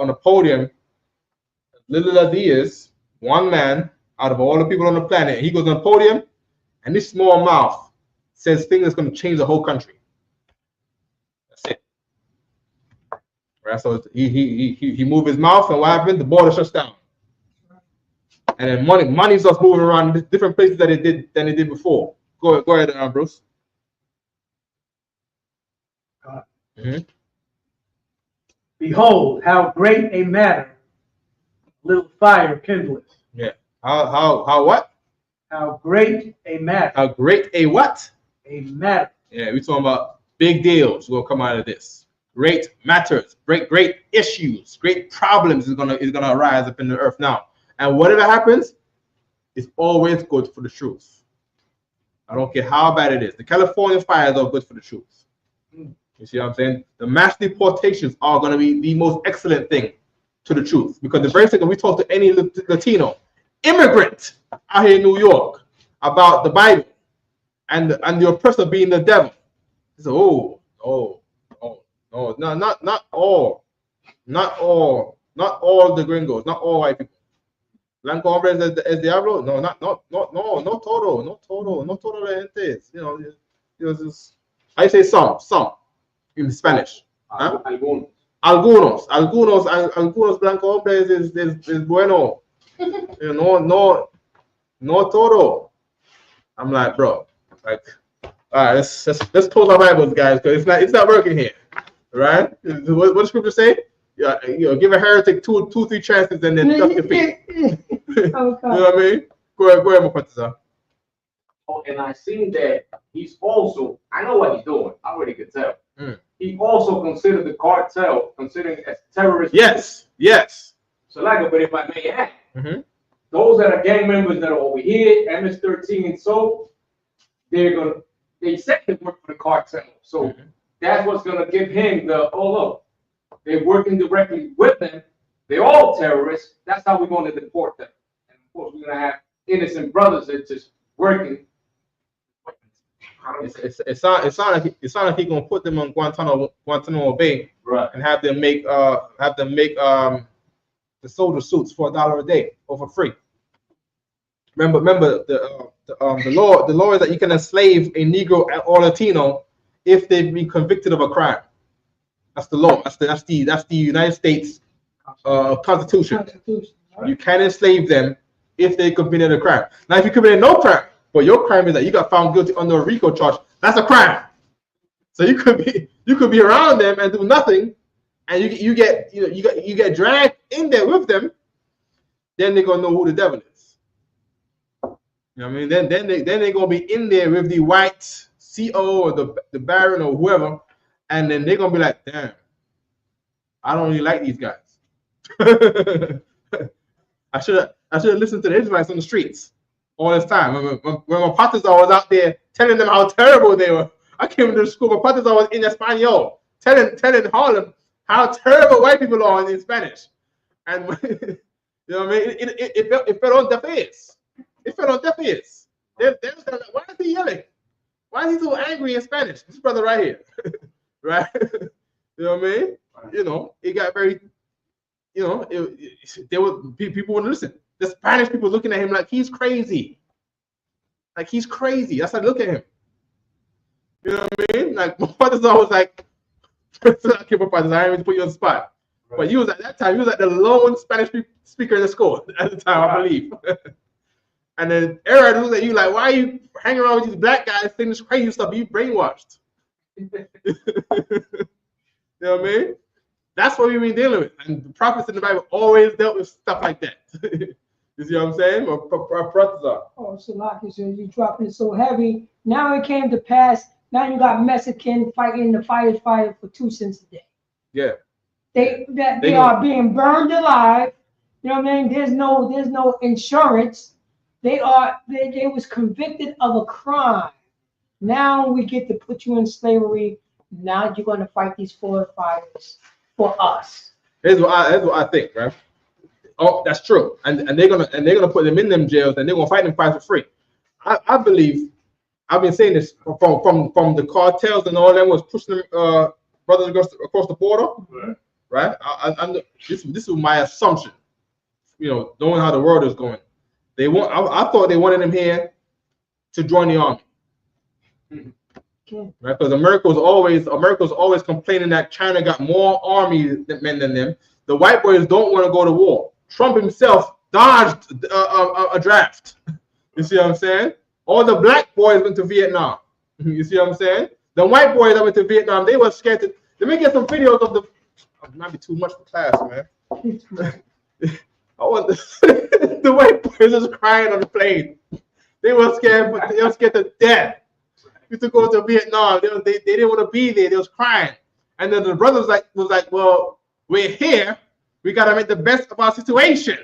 the podium, little as he is, one man out of all the people on the planet. He goes on the podium, and this small mouth says things that's going to change the whole country. That's it. Right. So he moved his mouth, and what happened? The border shuts down, and then money starts moving around different places than it did before. Go ahead, Bruce. Mm-hmm. Behold, how great a matter little fire kindleth. Yeah. How what? How great a matter. How great a what? A matter. Yeah, we're talking about big deals will come out of this. Great matters, great issues, great problems is gonna arise up in the earth now. And whatever happens, it's always good for the truth. I don't care how bad it is. The California fires are good for the truth. You see what I'm saying? The mass deportations are going to be the most excellent thing to the truth. Because the very second we talk to any Latino immigrant out here in New York about the Bible and the oppressor being the devil, they say, no, not all the gringos, not all white people. Blanco hombres es diablo? No, no todo la gente. I say some. In Spanish. Huh? Algunos blanco hombres es bueno. No todo. I'm like, bro, like, all right, let's close our Bibles, guys, because it's not working here, right? What does Scripture say? Yeah, give a heretic two, 3 chances and then dust your feet. You know what I mean? Go ahead, Mapatza. Oh, and I seen that he's also, I know what he's doing. I already could tell. He also considered the cartel, considering it as terrorists. Yes. So, but if I may add, those that are gang members that are over here, MS-13 and so, they said they work for the cartel. So that's what's gonna give him look, they're working directly with them. They're all terrorists. That's how we're going to deport them. And of course, we're gonna have innocent brothers that just working. It's not like he's gonna put them on Guantanamo Bay, right, and have them make the soldier suits for $1 a day or for free. Remember the law is that you can enslave a Negro or Latino if they've been convicted of a crime. That's the law. That's the United States Constitution. Right. You can enslave them if they committed a crime. Now, if you committed no crime, but your crime is that you got found guilty under a RICO charge, that's a crime. So you could be around them and do nothing, and you get dragged in there with them, then they're gonna know who the devil is. You know what I mean? Then they're gonna be in there with the white CO or the Baron or whoever, and then they're gonna be like, damn, I don't really like these guys. I should have listened to the Israelites on the streets all this time. When my partners was out there telling them how terrible they were. I came to the school, my partners was in Espanol, telling Harlem how terrible white people are in Spanish. And you know what I mean? It fell on deaf ears. It fell on deaf ears. They was like, why is he yelling? Why is he so angry in Spanish? This brother right here. Right? You know what I mean? You know, it got very, you know, people wouldn't listen. The Spanish people looking at him like he's crazy. Like he's crazy. That's how they look at him. You know what I mean? Like my father's always like, okay, my father's, I didn't even put you on the spot. Right. But you was at that time, you was like the lone Spanish speaker in the school at the time, I believe. And then Aaron was at you like, why are you hanging around with these black guys saying this crazy stuff? You brainwashed. You know what I mean? That's what we've been dealing with. And the prophets in the Bible always dealt with stuff like that. You see what I'm saying? Our prophets are. Oh, Salaki, so you dropping it so heavy. Now it came to pass. Now you got Mexican fighting the fire for 2 cents a day. Yeah. They are being burned alive. You know what I mean? There's no insurance. They was convicted of a crime. Now we get to put you in slavery. Now you're gonna fight these foreign fighters for us. Here's what I think, right? Oh, that's true. And they're gonna put them in them jails and they're gonna fight them for free. I believe I've been saying this from the cartels and all them was pushing them brothers across the border, right? This is my assumption. You know, knowing how the world is going, I thought they wanted them here to join the army. Right, because America was always complaining that China got more army men than them. The white boys don't want to go to war. Trump himself dodged a draft. You see what I'm saying? All the black boys went to Vietnam. You see what I'm saying? The white boys that went to Vietnam, they were scared to. Let me get some videos of the. It might be too much for class, man. I want the white boys just crying on the plane. They were scared. They were scared to death. To go to Vietnam, they didn't want to be there. They was crying, and then the brothers was like, well, we're here. We gotta make the best of our situation.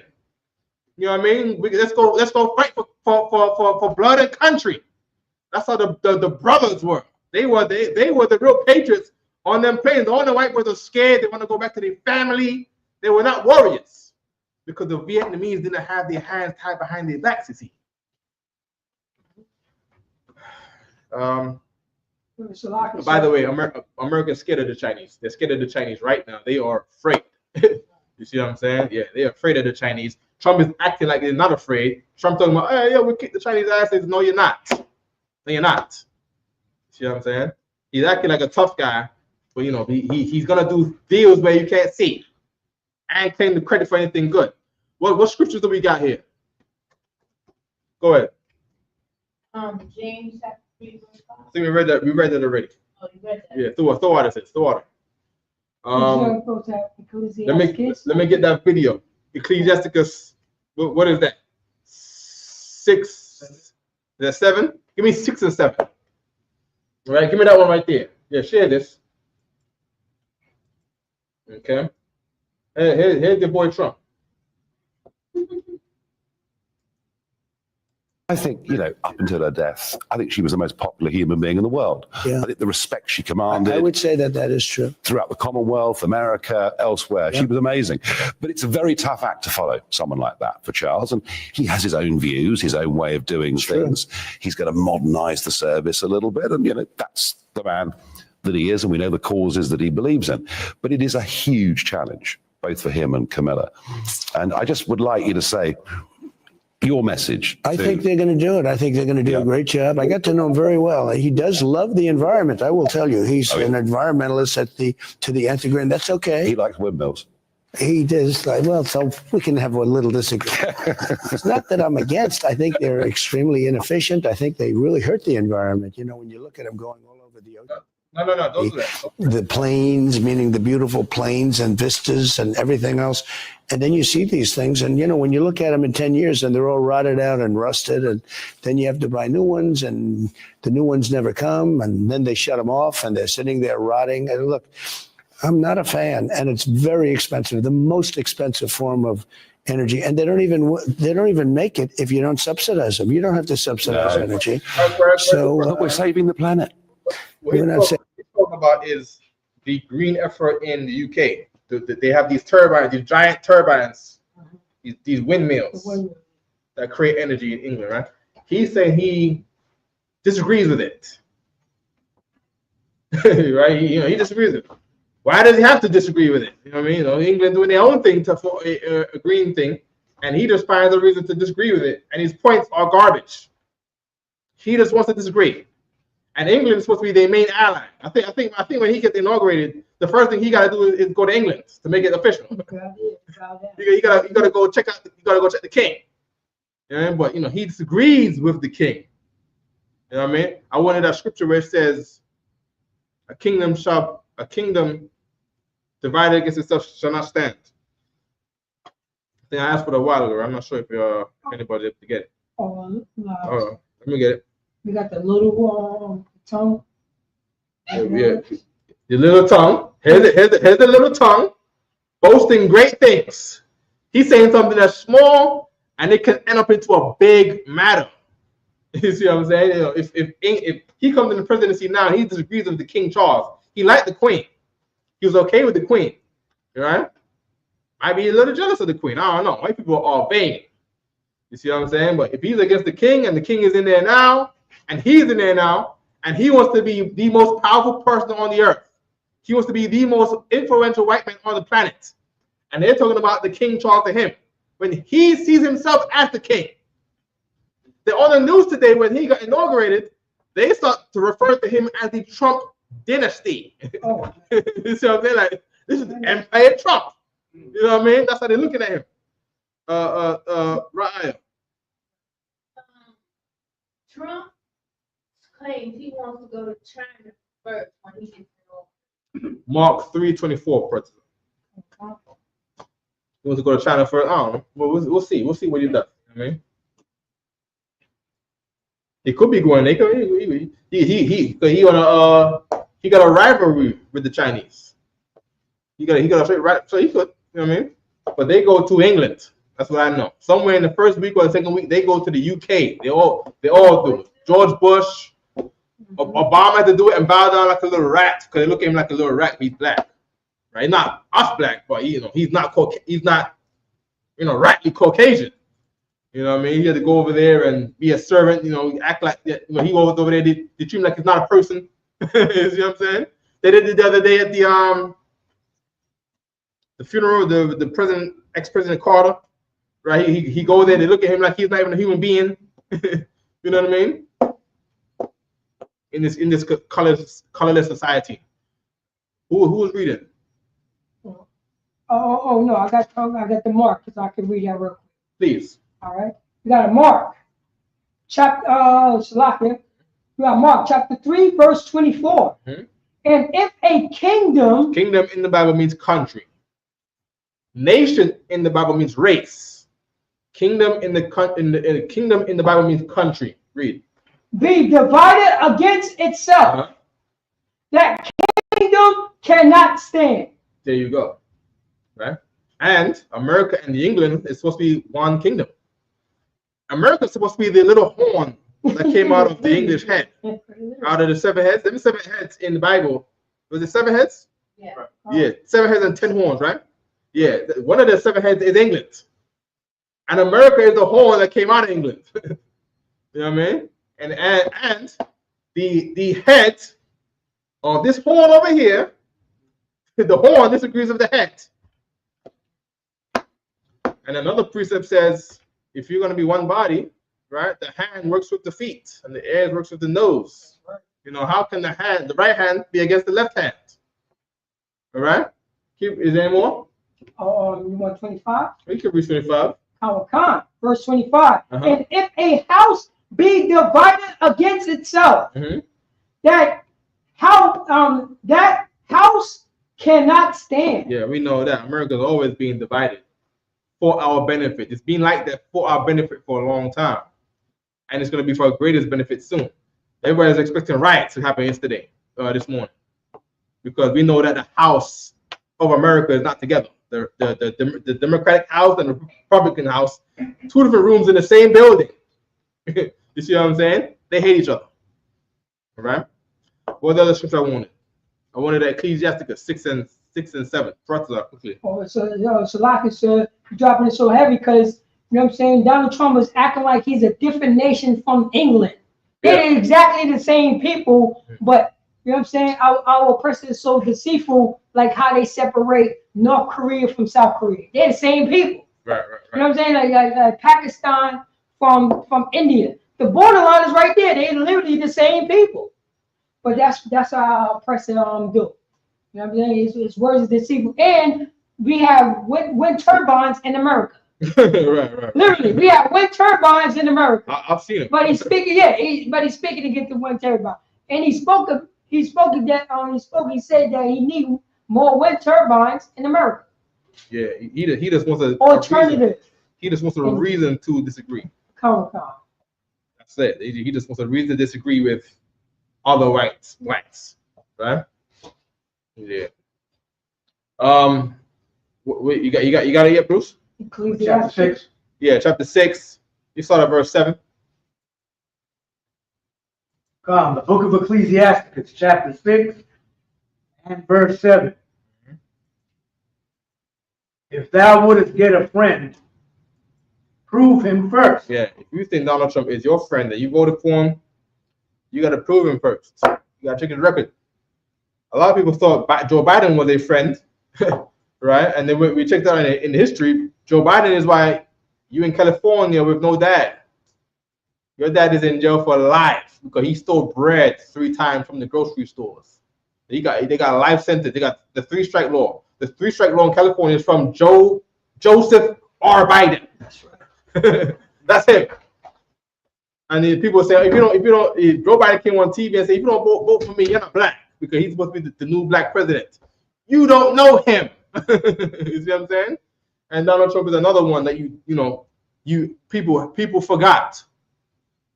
You know what I mean? Let's go fight for blood and country. That's how the brothers were. They were the real patriots on them planes. All the white boys are scared. They want to go back to their family. They were not warriors because the Vietnamese didn't have their hands tied behind their backs. You see. By the way, America's scared of the Chinese. They're scared of the Chinese right now. They are afraid. You see what I'm saying? Yeah, they're afraid of the Chinese. Trump is acting like they're not afraid. Trump talking about, hey, yeah, we kick the Chinese asses. No, you're not. No, you're not. See what I'm saying? He's acting like a tough guy, but you know, he's gonna do deals where you can't see and claim the credit for anything good. What scriptures do we got here? Go ahead. James chapter 3, verse 5. I think we read that. We read that already. Oh, you read that? Yeah, throw water. Throw water. Let me get that video. Ecclesiasticus. What is that? 6. Is that 7? Give me 6 and 7. All right, give me that one right there. Yeah, share this. Okay. Here's your boy Trump. I think, up until her death, I think she was the most popular human being in the world. Yeah. I think the respect she commanded. I would say that is true. Throughout the Commonwealth, America, elsewhere. Yeah. She was amazing. But it's a very tough act to follow someone like that for Charles. And he has his own views, his own way of doing things. He's going to modernize the service a little bit. And, that's the man that he is. And we know the causes that he believes in. But it is a huge challenge, both for him and Camilla. And I just would like you to say, your message. I think they're going to do it. I think they're going to do a great job. I got to know him very well. He does love the environment. I will tell you, he's an environmentalist to the nth degree, and that's okay. He likes windmills. He does. So we can have a little disagreement. It's not that I'm against. I think they're extremely inefficient. I think they really hurt the environment. When you look at them going all over the ocean. No. Don't do that. The plains, meaning the beautiful plains and vistas and everything else. And then you see these things, and when you look at them in 10 years, and they're all rotted out and rusted, and then you have to buy new ones, and the new ones never come, and then they shut them off, and they're sitting there rotting. And look, I'm not a fan, and it's very expensive, the most expensive form of energy, and they don't even make it if you don't subsidize them. You don't have to subsidize energy. So we're saving the planet. What he's talking about is the green effort in the UK. They have these turbines, these giant turbines, these windmills that create energy in England, right? He's saying he disagrees with it, right? He disagrees with it. Why does he have to disagree with it? You know what I mean? England doing their own thing for a green thing, and he just finds a reason to disagree with it, and his points are garbage. He just wants to disagree. And England is supposed to be their main ally. I think when he gets inaugurated, the first thing he got to do is go to England to make it official. You gotta go check the king. But he disagrees with the king. You know what I mean? I wanted that scripture where it says, "A kingdom divided against itself shall not stand." I think I asked for it a while ago. I'm not sure if anybody able to get it. Oh, no. Oh, let me get it. We got the little tongue. Yeah, the little tongue. Here's the little tongue, boasting great things. He's saying something that's small, and it can end up into a big matter. You see what I'm saying? If he comes in the presidency now, he disagrees with the King Charles. He liked the Queen. He was okay with the Queen, right? Might be a little jealous of the Queen. I don't know. White people are vain. You see what I'm saying? But if he's against the king, and the king is in there now, and he's in there now, and he wants to be the most powerful person on the earth. He wants to be the most influential white man on the planet. And they're talking about the King Charles to him, when he sees himself as the king. They're on the news today when he got inaugurated, they start to refer to him as the Trump dynasty. Oh. You see what I'm saying? Like, this is the Empire Trump. You know what I mean? That's how they're looking at him. Ryan. Trump claims he wants to go to China first when he gets in office. Mark 3:24, President. He wants to go to China first. I don't know. Well, we'll see. We'll see what he does. I mean, he could be going. He got a rivalry with the Chinese. He got a straight right. So he could. You know what I mean? But they go to England. That's what I know. Somewhere in the first week or the second week, they go to the UK. They all do it. George Bush, Obama had to do it and bow down like a little rat because they look at him like a little rat. He's black, right? Not us black, but he's not rightly Caucasian. You know what I mean? He had to go over there and be a servant. Act like he goes over there. They treat him like he's not a person. You see what I'm saying? They did it the other day at the funeral of the ex-president Carter. Right? He goes there. They look at him like he's not even a human being. You know what I mean? In this colorless society. Who was reading? Oh no, I got the Mark because I can read that real quick. Please. All right. We got a Mark. Shalakia. We got Mark chapter 3, verse 24. Mm-hmm. And if a kingdom in the Bible means country. Nation in the Bible means race. Kingdom in the Bible means country. Read. Be divided against itself. That kingdom cannot stand. There you go. Right? And America and England is supposed to be one kingdom. America is supposed to be the little horn that came out of the English head. Out of the 7 heads. There were 7 heads in the Bible. Was it 7 heads? Yeah. Yeah. 7 heads and 10 horns, right? Yeah. One of the 7 heads is England. And America is the horn that came out of England. You know what I mean? And the head of this horn over here, the horn disagrees with the head. And another precept says, if you're going to be one body, right, the hand works with the feet and the ear works with the nose. How can the right hand be against the left hand? All right? Is there any more? Oh, you want 25? We can read 25. Khan, verse 25. And if a house be divided against itself, that how that house cannot stand. Yeah, we know that America's always being divided for our benefit. It's been like that for our benefit for a long time, and it's going to be for our greatest benefit soon. Everybody's expecting riots to happen yesterday, this morning, because we know that the House of America is not together. The Democratic House and the Republican House, 2 different rooms in the same building. You see what I'm saying? They hate each other. All right. What other scripture I wanted? I wanted Ecclesiasticus 6 and 7. First up quickly. Oh, so like it's dropping it so heavy because you know what I'm saying. Donald Trump is acting like he's a different nation from England. They're exactly the same people, but you know what I'm saying. Our person is so deceitful, like how they separate North Korea from South Korea. They're the same people. Right. You know what I'm saying? Like Pakistan from India. The borderline is right there. They're literally the same people. But that's how our oppressor do. You know what I'm saying? It's words of deceitful. And we have wind turbines in America. right. Literally, we have wind turbines in America. I've seen it. But he's speaking, but he's speaking to get the wind turbine. And he said that he needs more wind turbines in America. Yeah, he just wants alternative. He just wants a reason to disagree. Come. That's it. He just wants a reason to disagree with other whites, right? Yeah. Wait, you got it yet, Bruce? Chapter 6. Yeah, chapter 6. You start at verse 7. Come, the book of Ecclesiasticus, chapter 6 and verse 7. If thou wouldest get a friend, prove him first. Yeah, if you think Donald Trump is your friend that you voted for him, you got to prove him first. You got to check his record. A lot of people thought Joe Biden was a friend, right? And then we checked out in history. Joe Biden is why you in California with no dad. Your dad is in jail for life because he stole bread 3 times from the grocery stores. They got a life sentence. They got the 3-strike law. The 3-strike law in California is from Joseph R. Biden. That's right. That's him. And then people say, if Joe Biden came on TV and say, if you don't vote for me, you're not black because he's supposed to be the new black president. You don't know him. You see what I'm saying? And Donald Trump is another one that people forgot.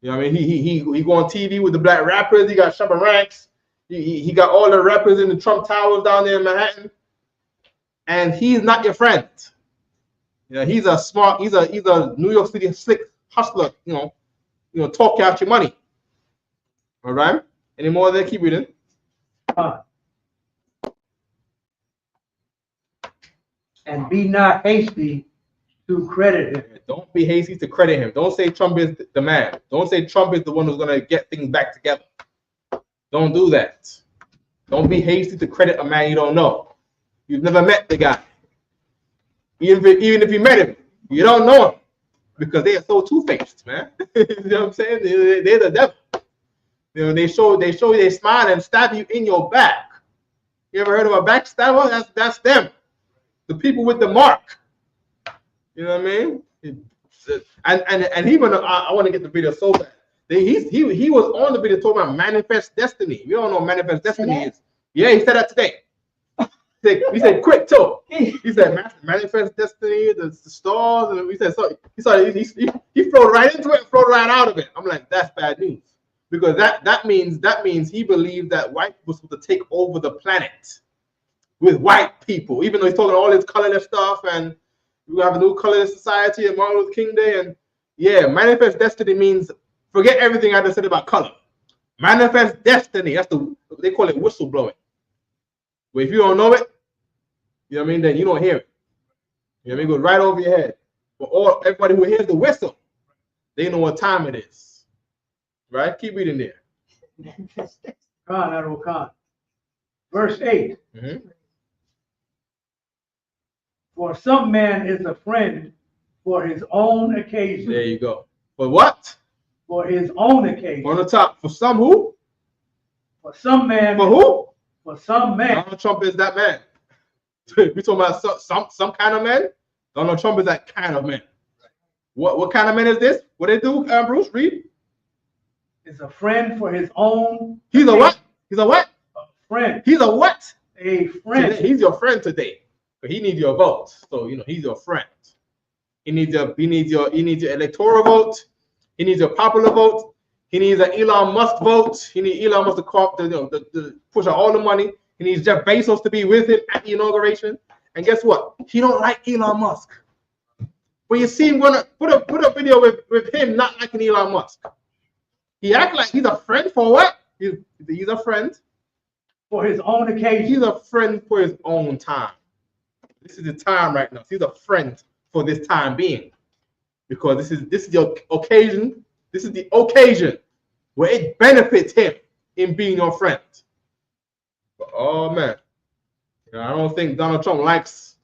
You know what I mean? He go on TV with the black rappers. He got Shabba Ranks. He got all the rappers in the Trump Towers down there in Manhattan. And he's not your friend. You know, he's a New York City slick hustler, you know, talk out your money. All right? Any more there? Keep reading. And be not hasty to credit him. Don't be hasty to credit him. Don't say Trump is the man. Don't say Trump is the one who's going to get things back together. Don't do that. Don't be hasty to credit a man you don't know. You've never met the guy. Even if you met him, you don't know him because they are so two-faced, man. You know what I'm saying? They're the devil. You know, they show you they smile and stab you in your back. You ever heard of a backstabber? That's them. The people with the mark. You know what I mean? And he went. I want to get the video so bad. He was on the video talking about manifest destiny. We don't know what manifest destiny is. Yeah, he said that today. He said quick too. He said manifest destiny, the stars, and we said so. He flowed right into it and flowed right out of it. I'm like, that's bad news because that means he believed that white people were supposed to take over the planet with white people, even though he's talking all this colorless stuff and we have a new colorless society and Martin Luther King Day. And yeah, manifest destiny means forget everything I just said about color. Manifest destiny, they call it whistleblowing. But if you don't know it, you know what I mean, then you don't hear it. You know what I mean? It goes right over your head. But everybody who hears the whistle, they know what time it is. Right? Keep reading there. Khan. Verse 8. Mm-hmm. For some man is a friend for his own occasion. There you go. For what? For his own occasion. On the top. For some who? For some man. For who? For some man. Donald Trump is that man. We talking about some kind of man? Donald Trump is that kind of man. What kind of man is this? What they do, Bruce? Read. Is a friend for his own. He's a what? He's a what? A friend. He's a what? A friend. Today, he's your friend today. But he needs your vote. So he's your friend. He needs your electoral vote. He needs your popular vote. He needs an Elon Musk vote. He needs Elon Musk to push out all the money. He needs Jeff Bezos to be with him at the inauguration. And guess what? He don't like Elon Musk. But you see him gonna put a video with him not liking Elon Musk. He act like he's a friend for what? He's a friend for his own occasion. He's a friend for his own time. This is the time right now. He's a friend for this time being, because this is the occasion. This is the occasion where it benefits him in being your friend. But, oh man, I don't think Donald Trump likes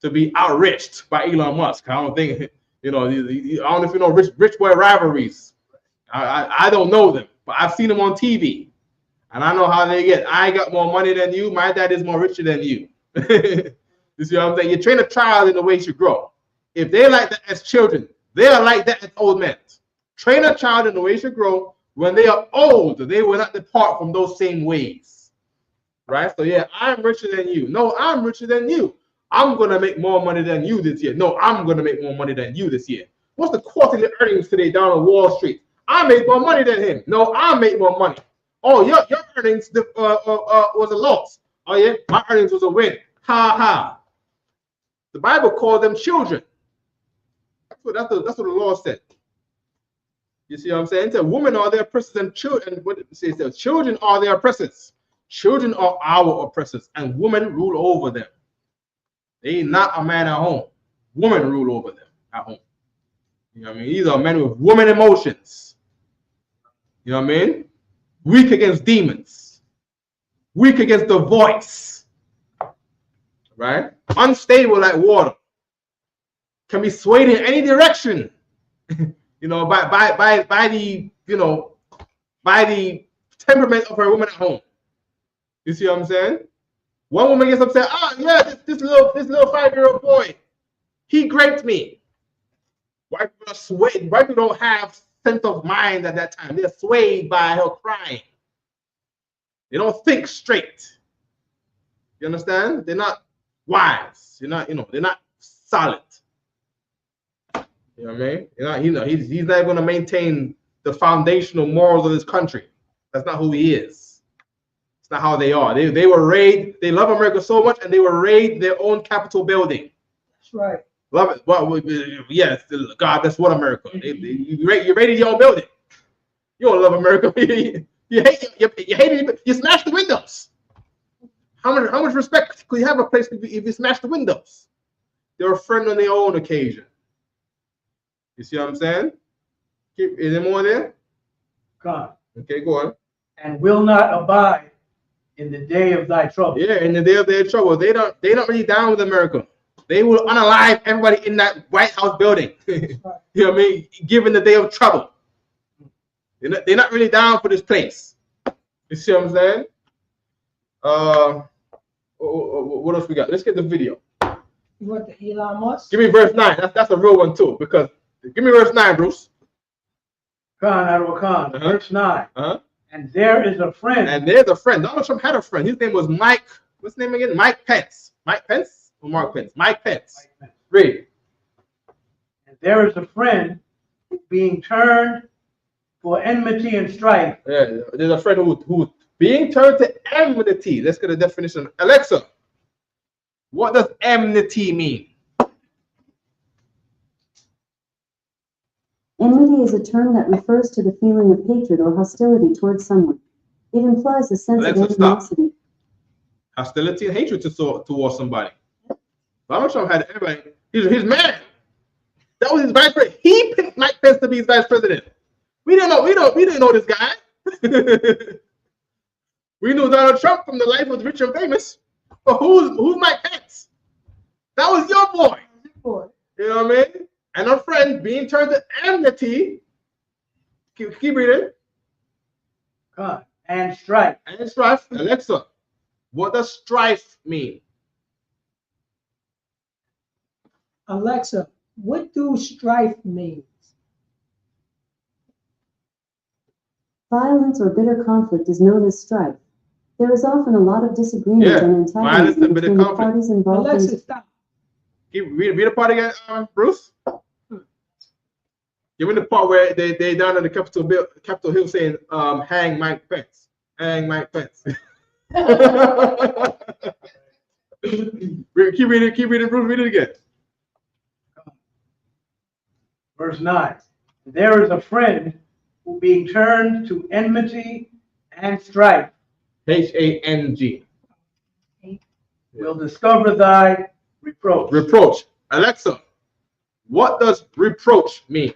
to be outriched by Elon Musk. I don't think I don't know if you know rich boy rivalries. I don't know them, but I've seen them on TV, and I know how they get. I got more money than you. My dad is more richer than you. You see what I'm saying? You train a child in the way he should grow. If they're like that as children, they are like that as old men. Train a child in the way he should grow. When they are old, they will not depart from those same ways. Right? So yeah, I'm richer than you. No, I'm richer than you. I'm going to make more money than you this year. No, I'm going to make more money than you this year. What's the quarterly earnings today down on Wall Street? I made more money than him. No, I made more money. Oh, your earnings was a loss. Oh yeah, my earnings was a win. Ha ha. The Bible called them children. That's what the law said. You see what I'm saying? So women are their oppressors and children. What it says there? Children are their oppressors. Children are our oppressors, and women rule over them. They not a man at home. Women rule over them at home. You know what I mean? These are men with woman emotions. You know what I mean? Weak against demons. Weak against the voice. Right? Unstable like water. Can be swayed in any direction. By the temperament of her woman at home. You see what I'm saying? One woman gets upset. Oh yeah, this little 5-year-old boy, he raped me. White people are swayed. White people don't have sense of mind at that time. They're swayed by her crying. They don't think straight. You understand? They're not wise. They're not solid. You know what I mean? He's not going to maintain the foundational morals of this country. That's not who he is. It's not how they are. They were raid. They love America so much, and they will raid their own Capitol building. That's right. Love it. Well, yes, God, that's what America. You raided your own building. You don't love America. You hate it. You smash the windows. How much respect could you have a place if you smash the windows? They're a friend on their own occasion. You see what I'm saying? Is there more there? God. Okay, go on. And will not abide in the day of thy trouble. Yeah, in the day of their trouble. They're not really down with America. They will unalive everybody in that White House building. You know what I mean? Given the day of trouble. They're not really down for this place. You see what I'm saying? What else we got? Let's get the video. You want the Elon Musk? Give me verse 9. That's a real one too. Because give me verse 9, Bruce. Khan, verse 9. And there is a friend. And there's a friend. Donald Trump had a friend. His name was Mike. What's his name again? Mike Pence. Mike Pence or Mark Pence? Mike Pence. Read. And there is a friend being turned for enmity and strife. Yeah, there's a friend who being turned to enmity. Let's get a definition. Alexa, what does enmity mean? Enmity is a term that refers to the feeling of hatred or hostility towards someone. It implies a sense of animosity. Hostility and hatred towards somebody. Donald Trump had everybody. He's mad. That was his vice president. He picked Mike Pence to be his vice president. We didn't know this guy. We knew Donald Trump from the life of the rich and famous. But who's Mike Pence? That was your boy. You know what I mean? And a friend being turned to enmity. Keep reading. God. And strife. And strife. Alexa, what does strife mean? Alexa, what do strife mean? Violence or bitter conflict is known as strife. There is often a lot of disagreement and antagonism between the parties involved in Alexa, stop. Read the part again, Bruce. Give me the part where they down on the Capitol Hill saying, hang Mike Pence. Hang Mike Pence. keep reading, Bruce. Read it again. Verse 9. There is a friend who being turned to enmity and strife. H-A-N-G. Will discover thy reproach. Reproach. Alexa, what does reproach mean?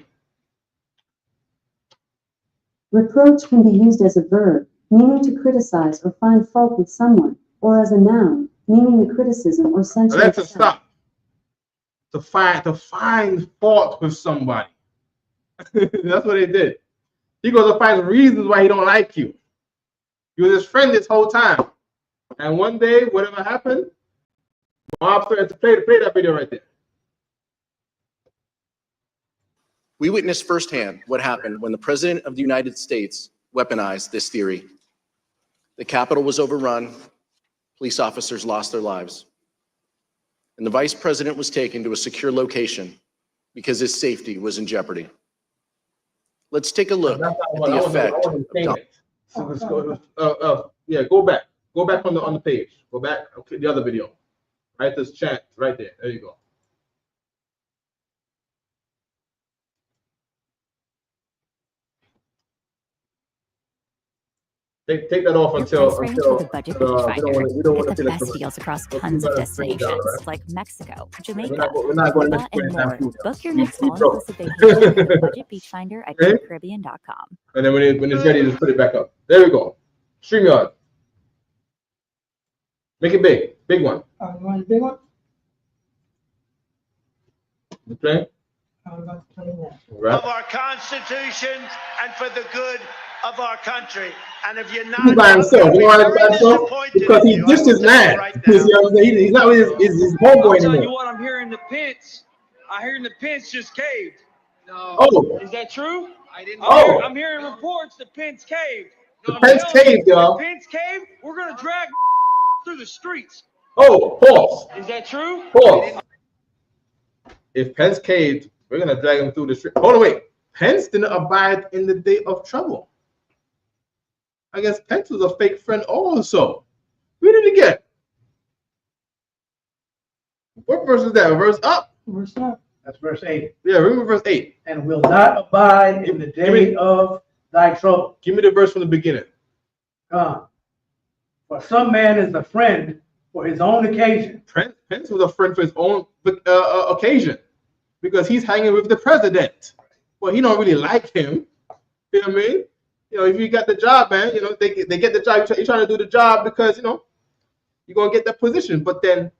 Reproach can be used as a verb, meaning to criticize or find fault with someone, or as a noun, meaning the criticism or censure. Alexa, stop. To find fault with somebody. That's what they did. He goes to find reasons why he don't like you. You were his friend this whole time. And one day, whatever happened, Bob started to play that video right there. We witnessed firsthand what happened when the President of the United States weaponized this theory. The Capitol was overrun, police officers lost their lives, and the Vice President was taken to a secure location because his safety was in jeopardy. Let's take a look at the effect of So let's go. Go back. Go back on the page. Go back. Okay, the other video. Right, this chat right there. There you go. Take that off until the budget we don't want to the best deals across tons of destinations like Mexico, Jamaica, Cuba, and more. Book your next all-inclusive vacation with Budget Beach Finder at Caribbean.com. And then when it's ready, just put it back up. There we go. StreamYard. Make it big one. You want a big one? Okay. I'm about to play that. Right. Of our Constitution and for the good of our country. And if you're not, He's by himself. You know why he's by himself? Because he dished his man. You know what I'm saying? He's not with his homeboy I'll tell you anymore. what, I'm hearing the Pence. I hear the Pence just caved. No. Oh. Is that true? I didn't. Oh. I'm hearing reports the Pence caved. The Pence caved, y'all. The Pence caved. We're gonna drag through the streets. Oh, pause. Is that true? Pause. If Pence caved, we're gonna drag him through the street. Hold on, wait. Pence didn't abide in the day of trouble. I guess Pence was a fake friend also. Read it again. What verse is that? Verse up? Verse up. That's verse 8. Yeah, remember verse 8. And will not abide in the day of thy trouble. Give me the verse from the beginning. For some man is a friend for his own occasion. Pence was a friend for his own occasion because he's hanging with the president. Well, he don't really like him. You know what I mean? You know, if you got the job, man, you know, they get the job. You're trying to do the job because, you know, you're going to get that position. But then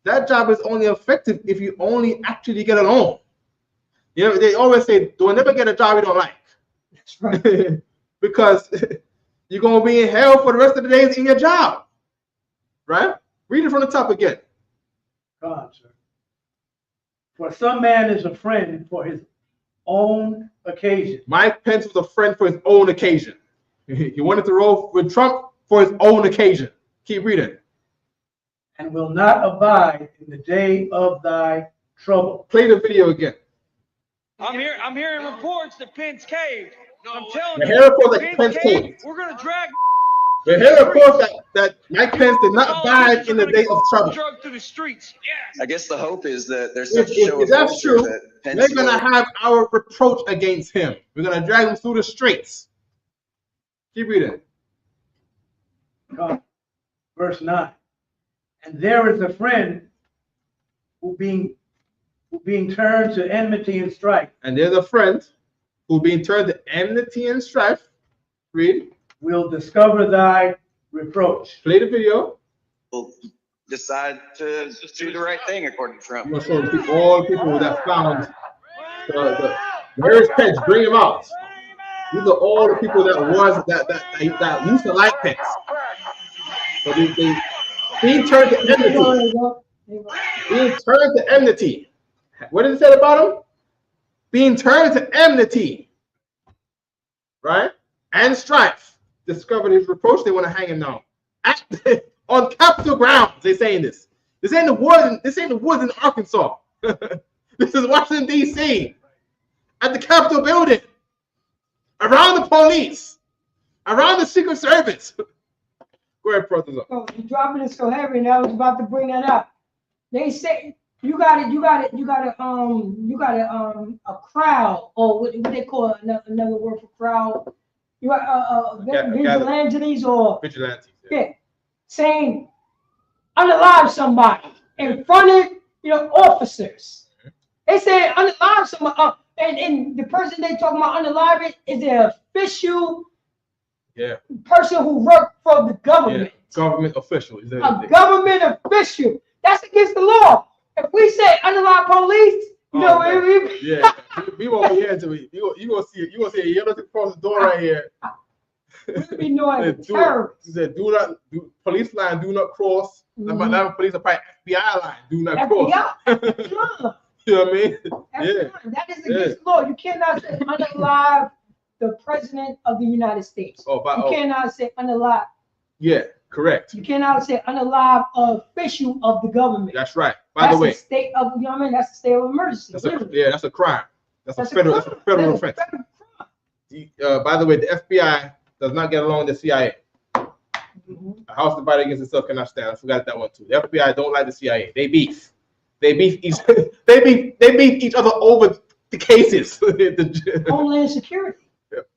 that job is only effective if you only actually get along. You know, they always say, don't never get a job you don't like. That's right. Because you're going to be in hell for the rest of the days in your job. Right? Read it from the top again. God, sir. For some man is a friend for his own occasion. Mike Pence was a friend for his own occasion. He wanted to roll with Trump for his own occasion. Keep reading. And will not abide in the day of thy trouble. Play the video again. I'm hearing reports that Pence caved. I'm telling The you, hair report that Pence caved. we're gonna drag. The hair report that Mike Pence did not abide in the day of trouble. Drug through the streets. Yes. I guess the hope is that there's If such a show if of that's culture true, that Pence we're going to will- have our reproach against him. We're going to drag him through the streets. Keep reading. Verse 9. And there is a friend who being turned to enmity and strife. And there's a friend who being turned to enmity and strife. Read. Will discover thy reproach. Play the video. will decide to do the right thing according to Trump. I'm going to show you all the people that found where's Pence? Bring him out. These are all the people that used to like Pence. So they being turned to enmity. Being turned to enmity. What did it say about him? Being turned to enmity. Right? And strife. Discovered his reproach. They want to hang him now. on Capitol grounds. They're saying this. This ain't the woods. This ain't the woods in Arkansas. This is Washington D.C. at the Capitol building, around the police, around the Secret Service. Go ahead, brother. So you're dropping it so heavy, and I was about to bring that up. They say you got a crowd, or what they call another word for crowd. You got vigilantes or vigilantes. Yeah, saying unalive somebody in front of officers. They say unalive somebody, and the person they talking about unalive is the official person who worked for the government. Government official. A government official. That's against the law. If we say unalive police, we won't be here until you gonna see a yellow across the door right here. We'll be knowing terrorists. He said, police line, do not cross. Not police, FBI line, do not cross. You know what I mean? That is against the law. You cannot say unalive the president of the United States. You cannot say unalive. Yeah, correct. You cannot say unalive official of the government. That's right. By the way, that's a state of that's a state of emergency. That's a crime. That's a federal offense. By the way, the FBI does not get along with the CIA. A house divided against itself cannot stand. I forgot that one too. The FBI don't like the CIA. They beef. They beef each other over the cases. Homeland Security.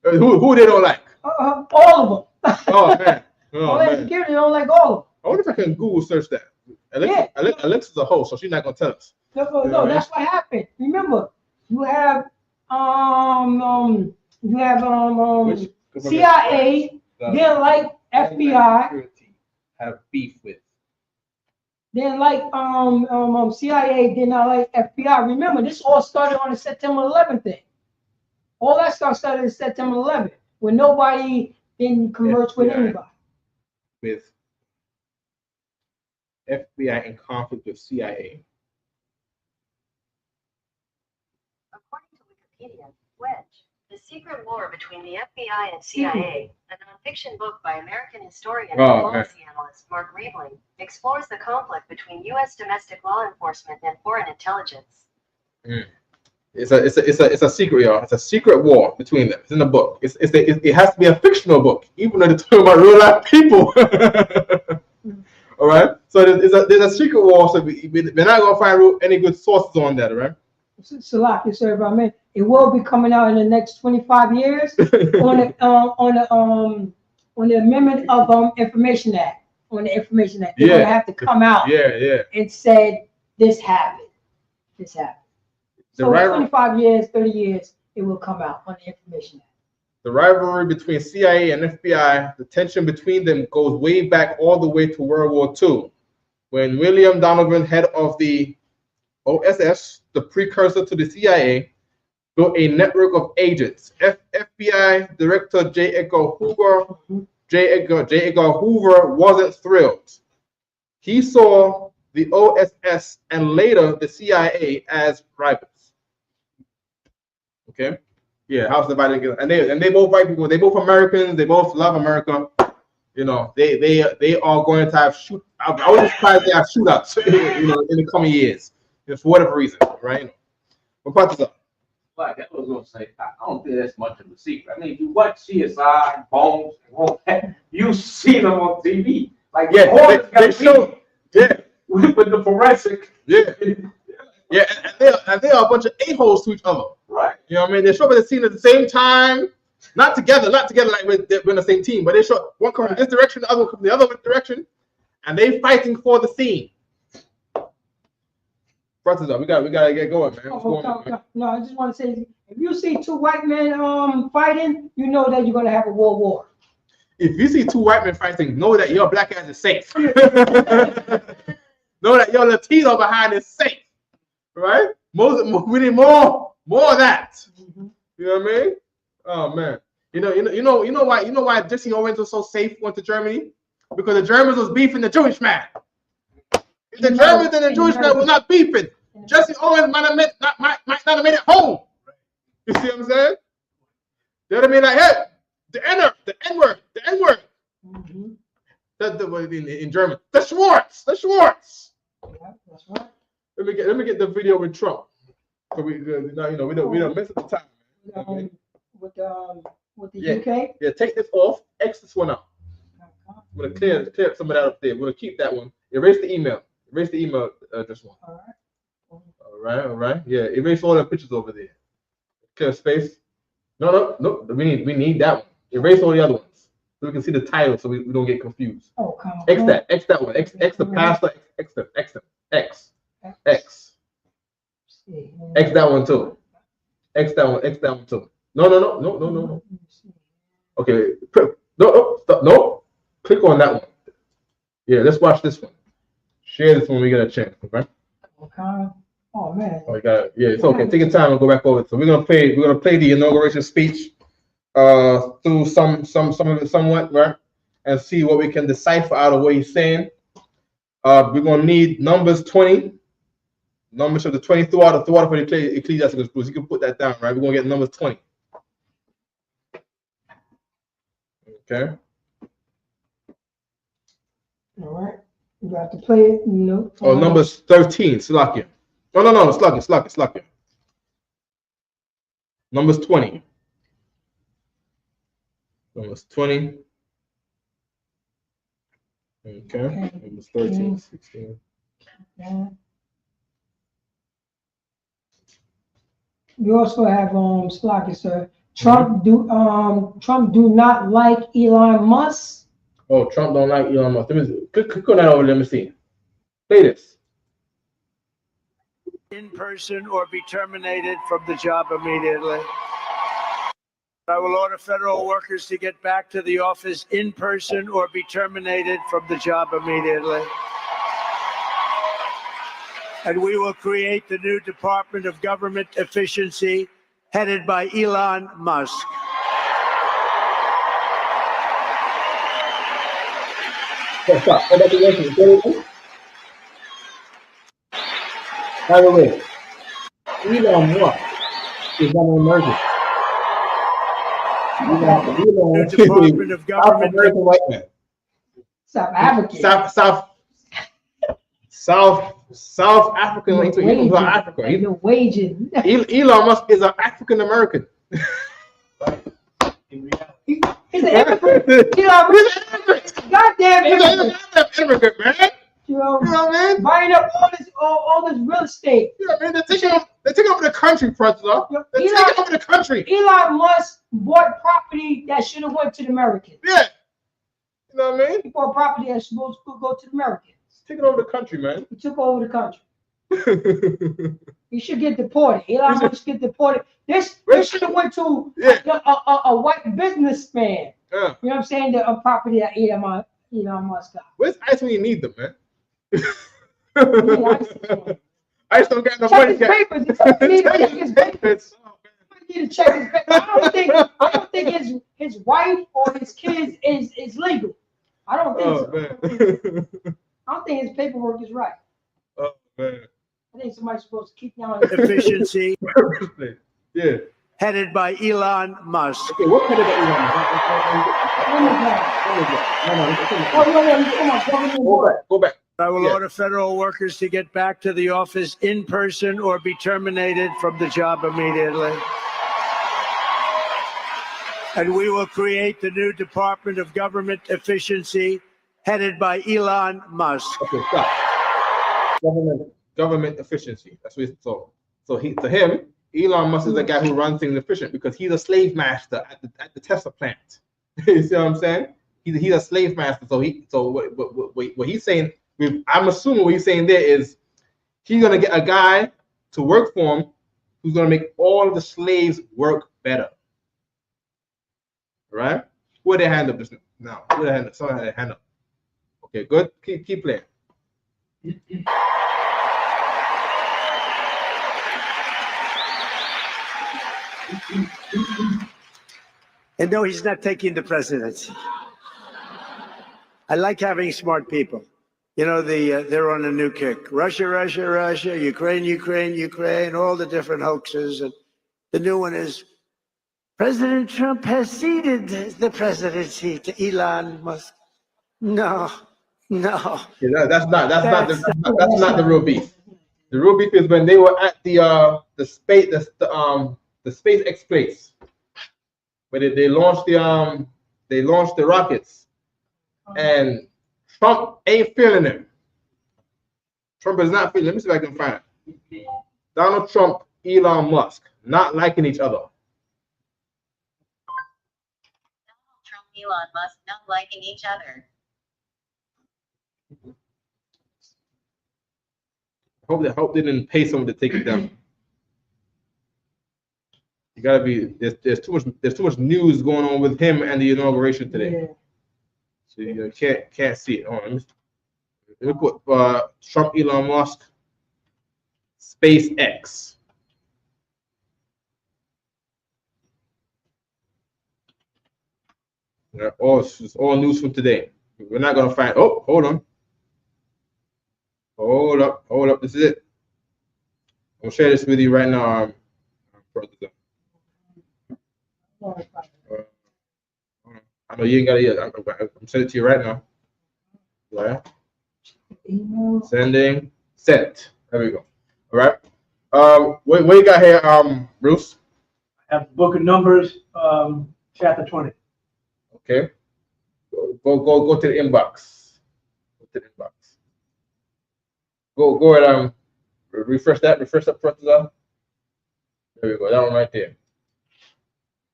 Who they don't like? All of them. Oh man. Homeland Security don't like all of them. I wonder if I can Google search that. Alexa's a host, so she's not gonna tell us. No, that's what happened. Remember, you have CIA didn't like FBI. Have beef with. Then CIA did not like FBI. Remember, this all started on the September 11th thing. All that stuff started on September 11th, when nobody didn't converse with anybody. With FBI in conflict with CIA. According to Wikipedia, Wedge, The Secret War Between the FBI and CIA, a nonfiction book by American historian and policy analyst Mark Riebling, explores the conflict between U.S. domestic law enforcement and foreign intelligence. It's a secret, y'all. It's a secret war between them. It's in the book. It has to be a fictional book, even though they're talking about real life people. All right. So there's a secret war. So we're not gonna find any good sources on that, all right? Salaki, sir, if I may, it will be coming out in the next 25 years on the amendment of Information Act. On the Information Act, they're gonna have to come out. And said this happened. This happened. So in 25 years, 30 years, it will come out on the Information Act. The rivalry between CIA and FBI, the tension between them goes way back all the way to World War II, when William Donovan, head of the OSS, the precursor to the CIA, built a network of agents. FBI Director J. Edgar Hoover wasn't thrilled. He saw the OSS and later the CIA as rivals. Okay, house divided again, and they both white people. They both Americans. They both love America. You know, they are going to have shoot. I was surprised they have shootouts. In the coming years, for whatever reason, right? What part is up? Like I was gonna say, I don't think that's much of a secret. I mean, if you watch CSI, Bones, and all that, you see them on TV. Like they show, with the forensic. And they are a bunch of a-holes to each other. Right. You know what I mean? They show up at the scene at the same time, not together like we're in the same team, but they show one comes in this direction, the other one comes in the other direction, and they fighting for the scene. Brothers up, we gotta get going, man. What's going on, man? No, I just want to say, if you see two white men fighting, you know that you're gonna have a world war. If you see two white men fighting, know that your black ass is safe. Know that your Latino behind is safe. Right? We need more of that. You know what I mean? Oh man. You know why Jesse Owens was so safe went to Germany? Because the Germans was beefing the Jewish man. If the Germans and the Jewish man was not beefing, Jesse Owens might not have made it home. You see what I'm saying? You know what I mean? Like, hey, the N-word. That's the way in German. The Schwartz. Yeah, that's right. Let me get the video with Trump. So we don't miss the time. With the UK. Yeah, take this off. X this one out. I'm gonna clear some of that up there. We're gonna keep that one. Erase the email. Erase the email address one. All right. Yeah, erase all the pictures over there. Clear space. No. We need that one. Erase all the other ones so we can see the title, so we don't get confused. Oh, come on. X that one. X the pastor. X that one too. X that one too. No. Okay. No. Stop. No. Click on that one. Yeah, let's watch this one. Share this when we get a chance, okay? Okay. Oh man. Oh, you got it. Yeah, it's okay. Take your time and go back over it. So we're gonna play the inauguration speech through some of it somewhat, right? And see what we can decipher out of what he's saying. We're gonna need Numbers 20. Numbers of the 20 throughout for the Ecclesiastes. You can put that down, right? We're gonna get Numbers 20. Okay. All right. You got to play it, Oh, Numbers 13, Slakia. No, Slakia. Numbers 20. Numbers 20. Okay. Numbers 13, 16. Yeah. We also have Slakia, sir. Trump do not like Elon Musk. Oh, Trump don't like Elon Musk. Click on that over. Let me see. Play this. In person or be terminated from the job immediately. I will order federal workers to get back to the office in person or be terminated from the job immediately. And we will create the new Department of Government Efficiency headed by Elon Musk. Stop. By the way, Elon Musk is not an American. Elon Department of Government American white man. South African. South African. He's from Africa. Norwegian. Elon Musk is an African American. He's an immigrant. Elon Musk is an immigrant. Goddamn immigrant. He's an immigrant, man. You know what I mean? Buying up all this real estate. You know what I mean? They take over the country, President. They take over the country. Elon Musk bought property that should have went to the Americans. Yeah. You know what I mean? He bought property that's supposed to go to the Americans. Taking over the country, man. He took over the country. He should get deported. Elon Musk should get deported. This should have went to a white businessman. Yeah. You know what I'm saying? The property that Elon Musk got. Where's ICE when you need them, man? ICE don't got no money. Check his papers. He need to check his papers. He need to check his papers. I don't think his wife or his kids is legal. I don't think so. I don't think his paperwork is right. Oh man. I think somebody's supposed to keep down efficiency. Yeah. Headed by Elon Musk. Okay, what headed by Elon Musk? Go back. I will order federal workers to get back to the office in person or be terminated from the job immediately. And we will create the new Department of Government Efficiency headed by Elon Musk. Okay, stop. Government efficiency. That's what it's so. To him, Elon Musk is the guy who runs things efficient because he's a slave master at the Tesla plant. You see what I'm saying? He's a slave master. So what he's saying, I'm assuming what he's saying there is he's gonna get a guy to work for him who's gonna make all of the slaves work better. Right? Where their hand up just now? Where their hand up? Someone had their hand up. Okay, good. Keep playing. And no, he's not taking the presidency. I like having smart people. You know, they're on a new kick. Russia, Ukraine, all the different hoaxes. And the new one is President Trump has ceded the presidency to Elon Musk. No. Yeah, that's not the real beef. The real beef is when they were at the SpaceX place, where they launched the rockets, and Trump ain't feeling them. Trump is not feeling. Let me see if I can find it. Donald Trump, Elon Musk, not liking each other. Donald Trump, Elon Musk, not liking each other. Hope they didn't pay someone to take it down. You gotta be there's too much news going on with him and the inauguration today. Yeah. So you can't see it. Let me put Trump, Elon Musk, SpaceX. It's all news from today. We're not gonna find. Oh, hold on. Hold up. This is it. I'm gonna share this with you right now. I know you ain't got it yet. I'm sending it to you right now. Yeah. Sending. Sent. There we go. All right. What you got here, Bruce? I have the Book of Numbers, chapter 20. Okay. Go to the inbox. Go to the inbox. Go ahead. Refresh that. Refresh that front. There we go. That one right there.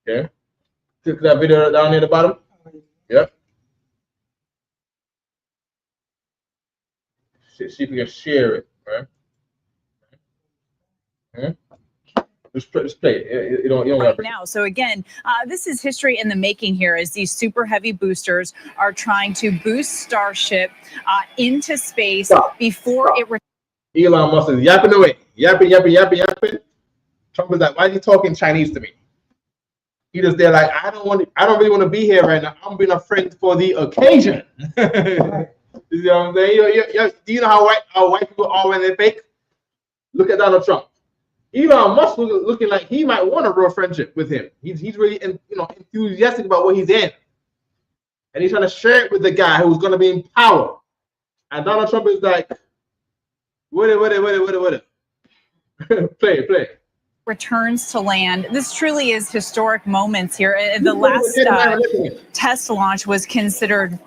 Okay. Click that video down near the bottom. Yep. See if you can share it. Right. Just play it. You don't right now. So again, this is history in the making here as these super heavy boosters are trying to boost Starship into space before it. Elon Musk is yapping away. Yapping. Trump is like, why are you talking Chinese to me? He just there like, I don't really want to be here right now. I'm being a friend for the occasion. You know what I'm saying? Do you know how white people are when they fake? Look at Donald Trump. Elon Musk looking like he might want a real friendship with him. He's really enthusiastic about what he's in, and he's trying to share it with the guy who's going to be in power. And Donald Trump is like, what it. Play. Returns to land. This truly is historic moments here. The last test launch was considered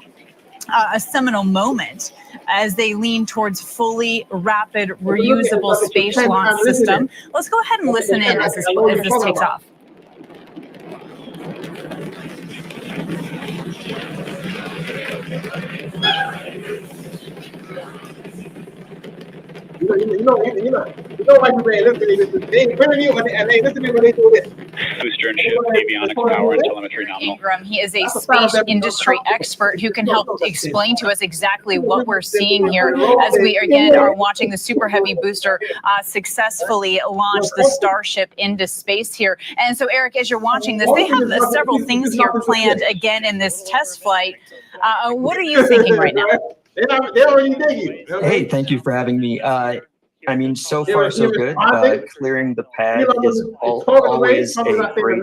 a seminal moment as they lean towards fully rapid reusable space launch system. Let's go ahead and listen in as this takes off. You know why you listening. They hearing you and they listening when they do this. Booster and ship, avionics, power, and telemetry nominal. Ingram, he is a space industry expert who can help explain to us exactly what we're seeing here as we again are watching the Super Heavy booster successfully launch the Starship into space here. And so, Eric, as you're watching this, they have several things here planned again in this test flight. What are you thinking right now? They already dig you. Hey, thank you for having me. I mean, so far so good. Clearing the pad is always a great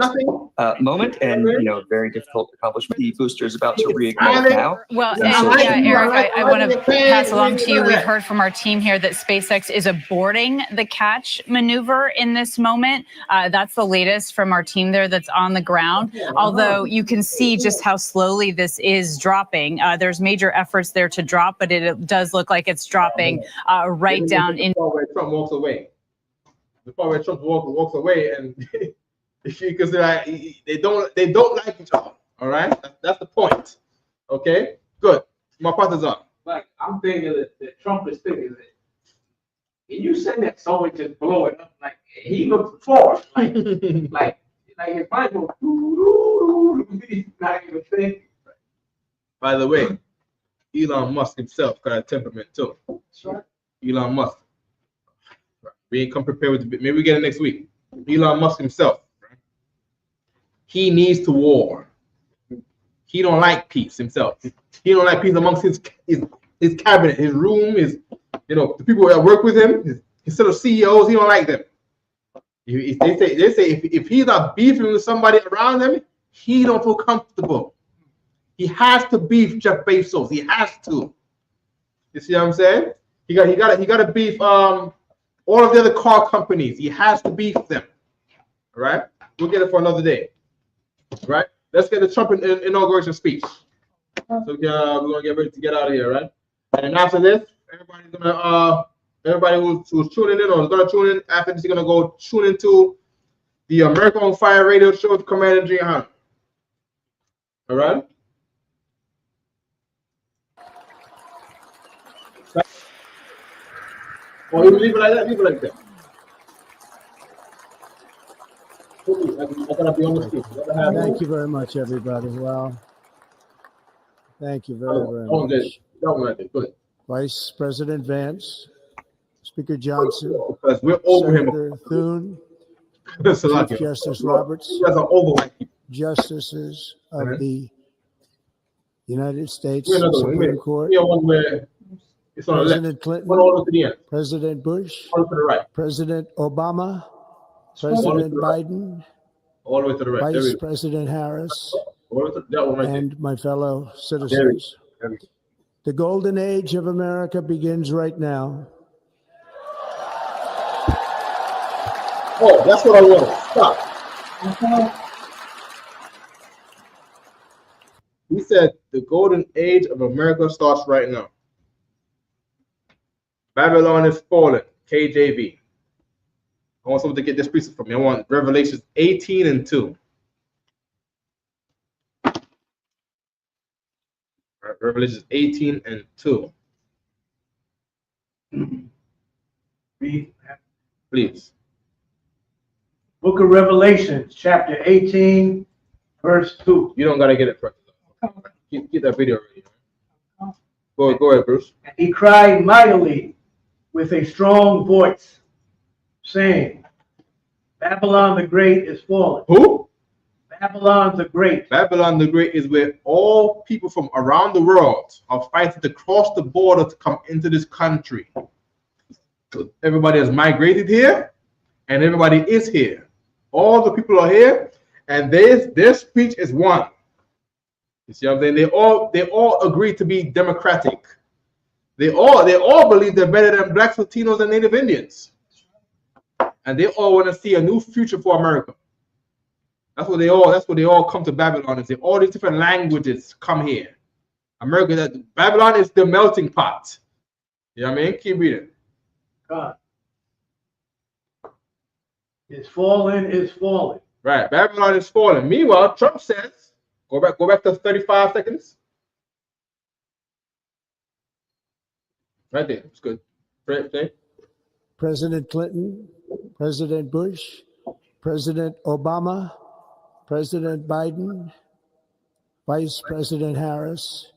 moment, and very difficult accomplishment. The booster is about to reignite now. Well, and Eric, I want to pass along to you. We've heard from our team here that SpaceX is aborting the catch maneuver in this moment. That's the latest from our team there that's on the ground. Although you can see just how slowly this is dropping. There's major efforts there to drop, but it does look like it's dropping right down in. Where Trump walks away. The part where Trump walks away, and because they don't like each other. All right, that's the point. Okay, good. My partner's up. Like I'm thinking that Trump is thinking that. Can you send that someone just blow it up? Like he looks forward, like his mind goes. He's not even thinking. By the way, Elon Musk himself got a temperament too. Sure. Elon Musk. We ain't come prepared with maybe we get it next week. Elon Musk himself. Right? He needs to war. He don't like peace himself. He don't like peace amongst his cabinet, his room, the people that work with him, his sort of CEOs. He don't like them. They say if he's not beefing with somebody around him, he don't feel comfortable. He has to beef Jeff Bezos. He has to. You see what I'm saying? He got to beef all of the other car companies. He has to beef them. All right? We'll get it for another day. All right? Let's get the Trump inauguration speech. So we're gonna get ready to get out of here, right? And after this, everybody who's tuning in or is gonna tune in after this, you're gonna go tune into the America on Fire radio show with Commander Jihan. All right? Or you leave it like that, leave it like that. Thank you very much, everybody. Well, thank you very much. Vice President Vance, Speaker Johnson, Senator Thune, Chief Justice Roberts, Justices of the United States Supreme Court, President Clinton, President Bush, President Obama, President Biden, all the way to the right. Vice President Harris, and my fellow citizens. The golden age of America begins right now. Oh, that's what I want. Stop. He said the golden age of America starts right now. Babylon is fallen. KJV. I want someone to get this precept from me. I want Revelations 18:2. All right, Revelations 18:2. Please. Book of Revelation, chapter 18, verse 2. You don't gotta get it first. Get that video ready. Go ahead, Bruce. And he cried mightily with a strong voice, saying, Babylon the Great is fallen. Who? Babylon the Great. Babylon the Great is where all people from around the world are fighting to cross the border to come into this country. So everybody has migrated here, and everybody is here. All the people are here, and their speech is one. You see what I'm saying? They all agree to be democratic. They all believe they're better than blacks, Latinos, and Native Indians. And they all want to see a new future for America. That's what they all come to Babylon and say. All these different languages come here. Babylon is the melting pot. You know what I mean? Keep reading. God. Is fallen. Right. Babylon is fallen. Meanwhile, Trump says, go back to 35 seconds. Right there. It's good. Right. President Clinton, President Bush, President Obama, President Biden, Vice President Harris,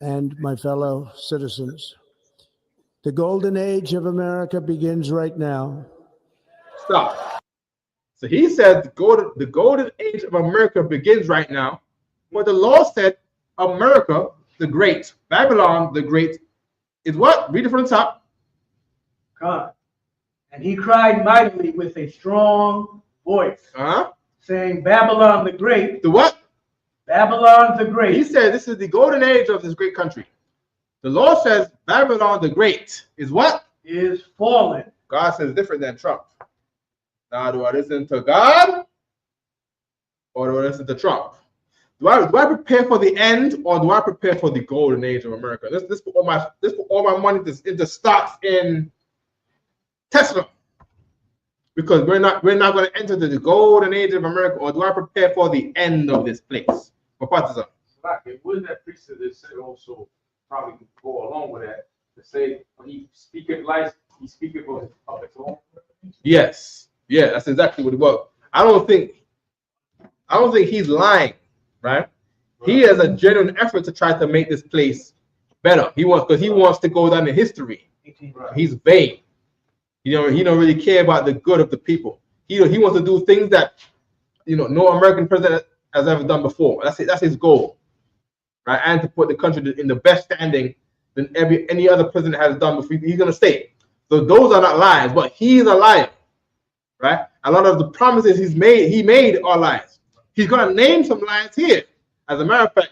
and my fellow citizens. The golden age of America begins right now. Stop. So he said the golden age of America begins right now. But the law said America the Great, Babylon the Great, is what? Read it from the top. God. And he cried mightily with a strong voice, saying, Babylon the Great. The what? Babylon the Great. He said this is the golden age of this great country. The law says Babylon the Great is what? Is fallen. God says different than Trump. Now, do I listen to God or do I listen to Trump? Do I prepare for the end or do I prepare for the golden age of America? Let's put all my money into stocks in Tesla, because we're not going to enter the golden age of America, or do I prepare for the end of this place? What part is that? Wouldn't that priesthood that said also probably go along with that to say when he speaketh life, he speaketh of his own? Yes, yeah, that's exactly what it was. I don't think he's lying, right? He has a genuine effort to try to make this place better. He wants to go down in history. He's vain. He don't really care about the good of the people. He wants to do things that no American president has ever done before. That's his goal, right? And to put the country in the best standing than any other president has done before. He's gonna stay. So those are not lies, but he's a liar, right? A lot of the promises he made are lies. He's gonna name some lies here. As a matter of fact,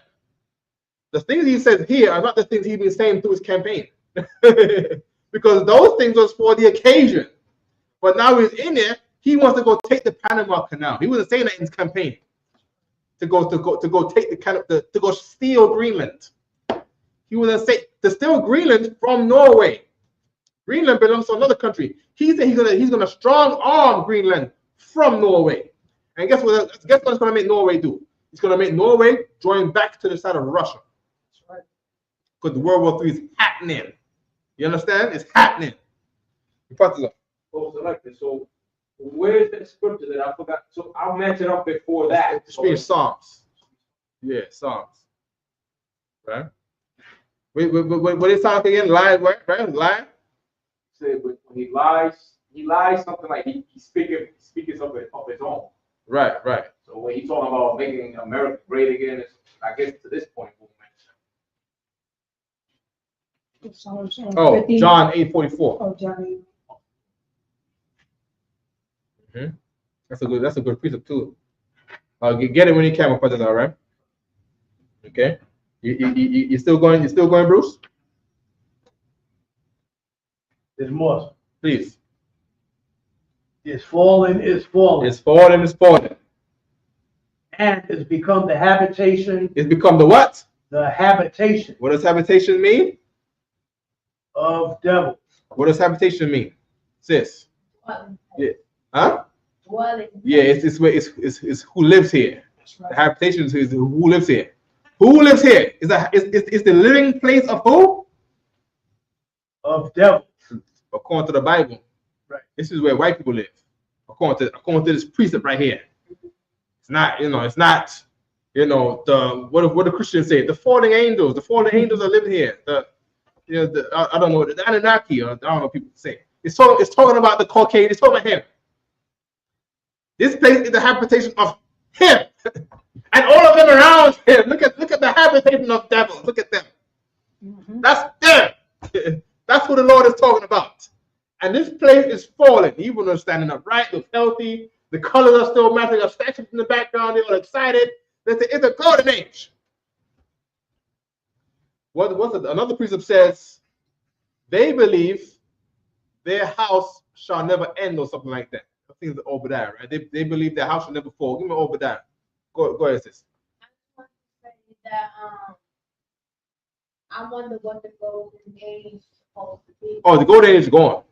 The things he says here are not the things he's been saying through his campaign. Because those things was for the occasion. But now he's in there, he wants to go take the Panama Canal. He wasn't saying that in his campaign. To go take the kind of to go steal Greenland. He wasn't saying to steal Greenland from Norway. Greenland belongs to another country. He said he's gonna strong arm Greenland from Norway. And guess what it's gonna make Norway do? It's gonna make Norway join back to the side of Russia. That's right. Because the World War III is happening. You understand? It's happening. So where's that scripture that I forgot? So I'll match it up before that. It's being Psalms. Yeah, Psalms. Right? What is talk again? Lie, right? Lie? When he lies something like he's speaking something of his own. Right. So when he's talking about making America great again, it's, I guess to this point. Oh, John 8:44. Oh, John 8. That's a good precept too. Get it when you can, put it all right. Okay. You still going? You still going, Bruce? There's more. Please. It's fallen. It's fallen. And it's become the habitation. It's become the what? The habitation. What does habitation mean? Of devils. What does habitation mean, sis? Yeah. Huh? Dwelling. Yeah, it's who lives here. Right. The habitation is who lives here. Who lives here? Is the living place of who? Of devils. According to the Bible. Right. This is where white people live. According to this precept right here. It's not, the what the Christians say, the fallen angels. The fallen angels are living here. I don't know, the Anunnaki, or I don't know what people say. It's talking about the Caucasian, it's talking about him. This place is the habitation of him. And all of them around him. Look at the habitation of devils. Look at them. Mm-hmm. That's them. That's what the Lord is talking about. And this place is falling. Even though standing up right, looks healthy. The colors are still matching. There's statues in the background. They're all excited. It's a golden age. Another precept says they believe their house shall never end or something like that. I think it's Obadiah, right? They believe their house shall never fall. Give me Obadiah. Go ahead, sis. I just want to say that I wonder what the golden age is supposed to be. Oh, the golden age is gone.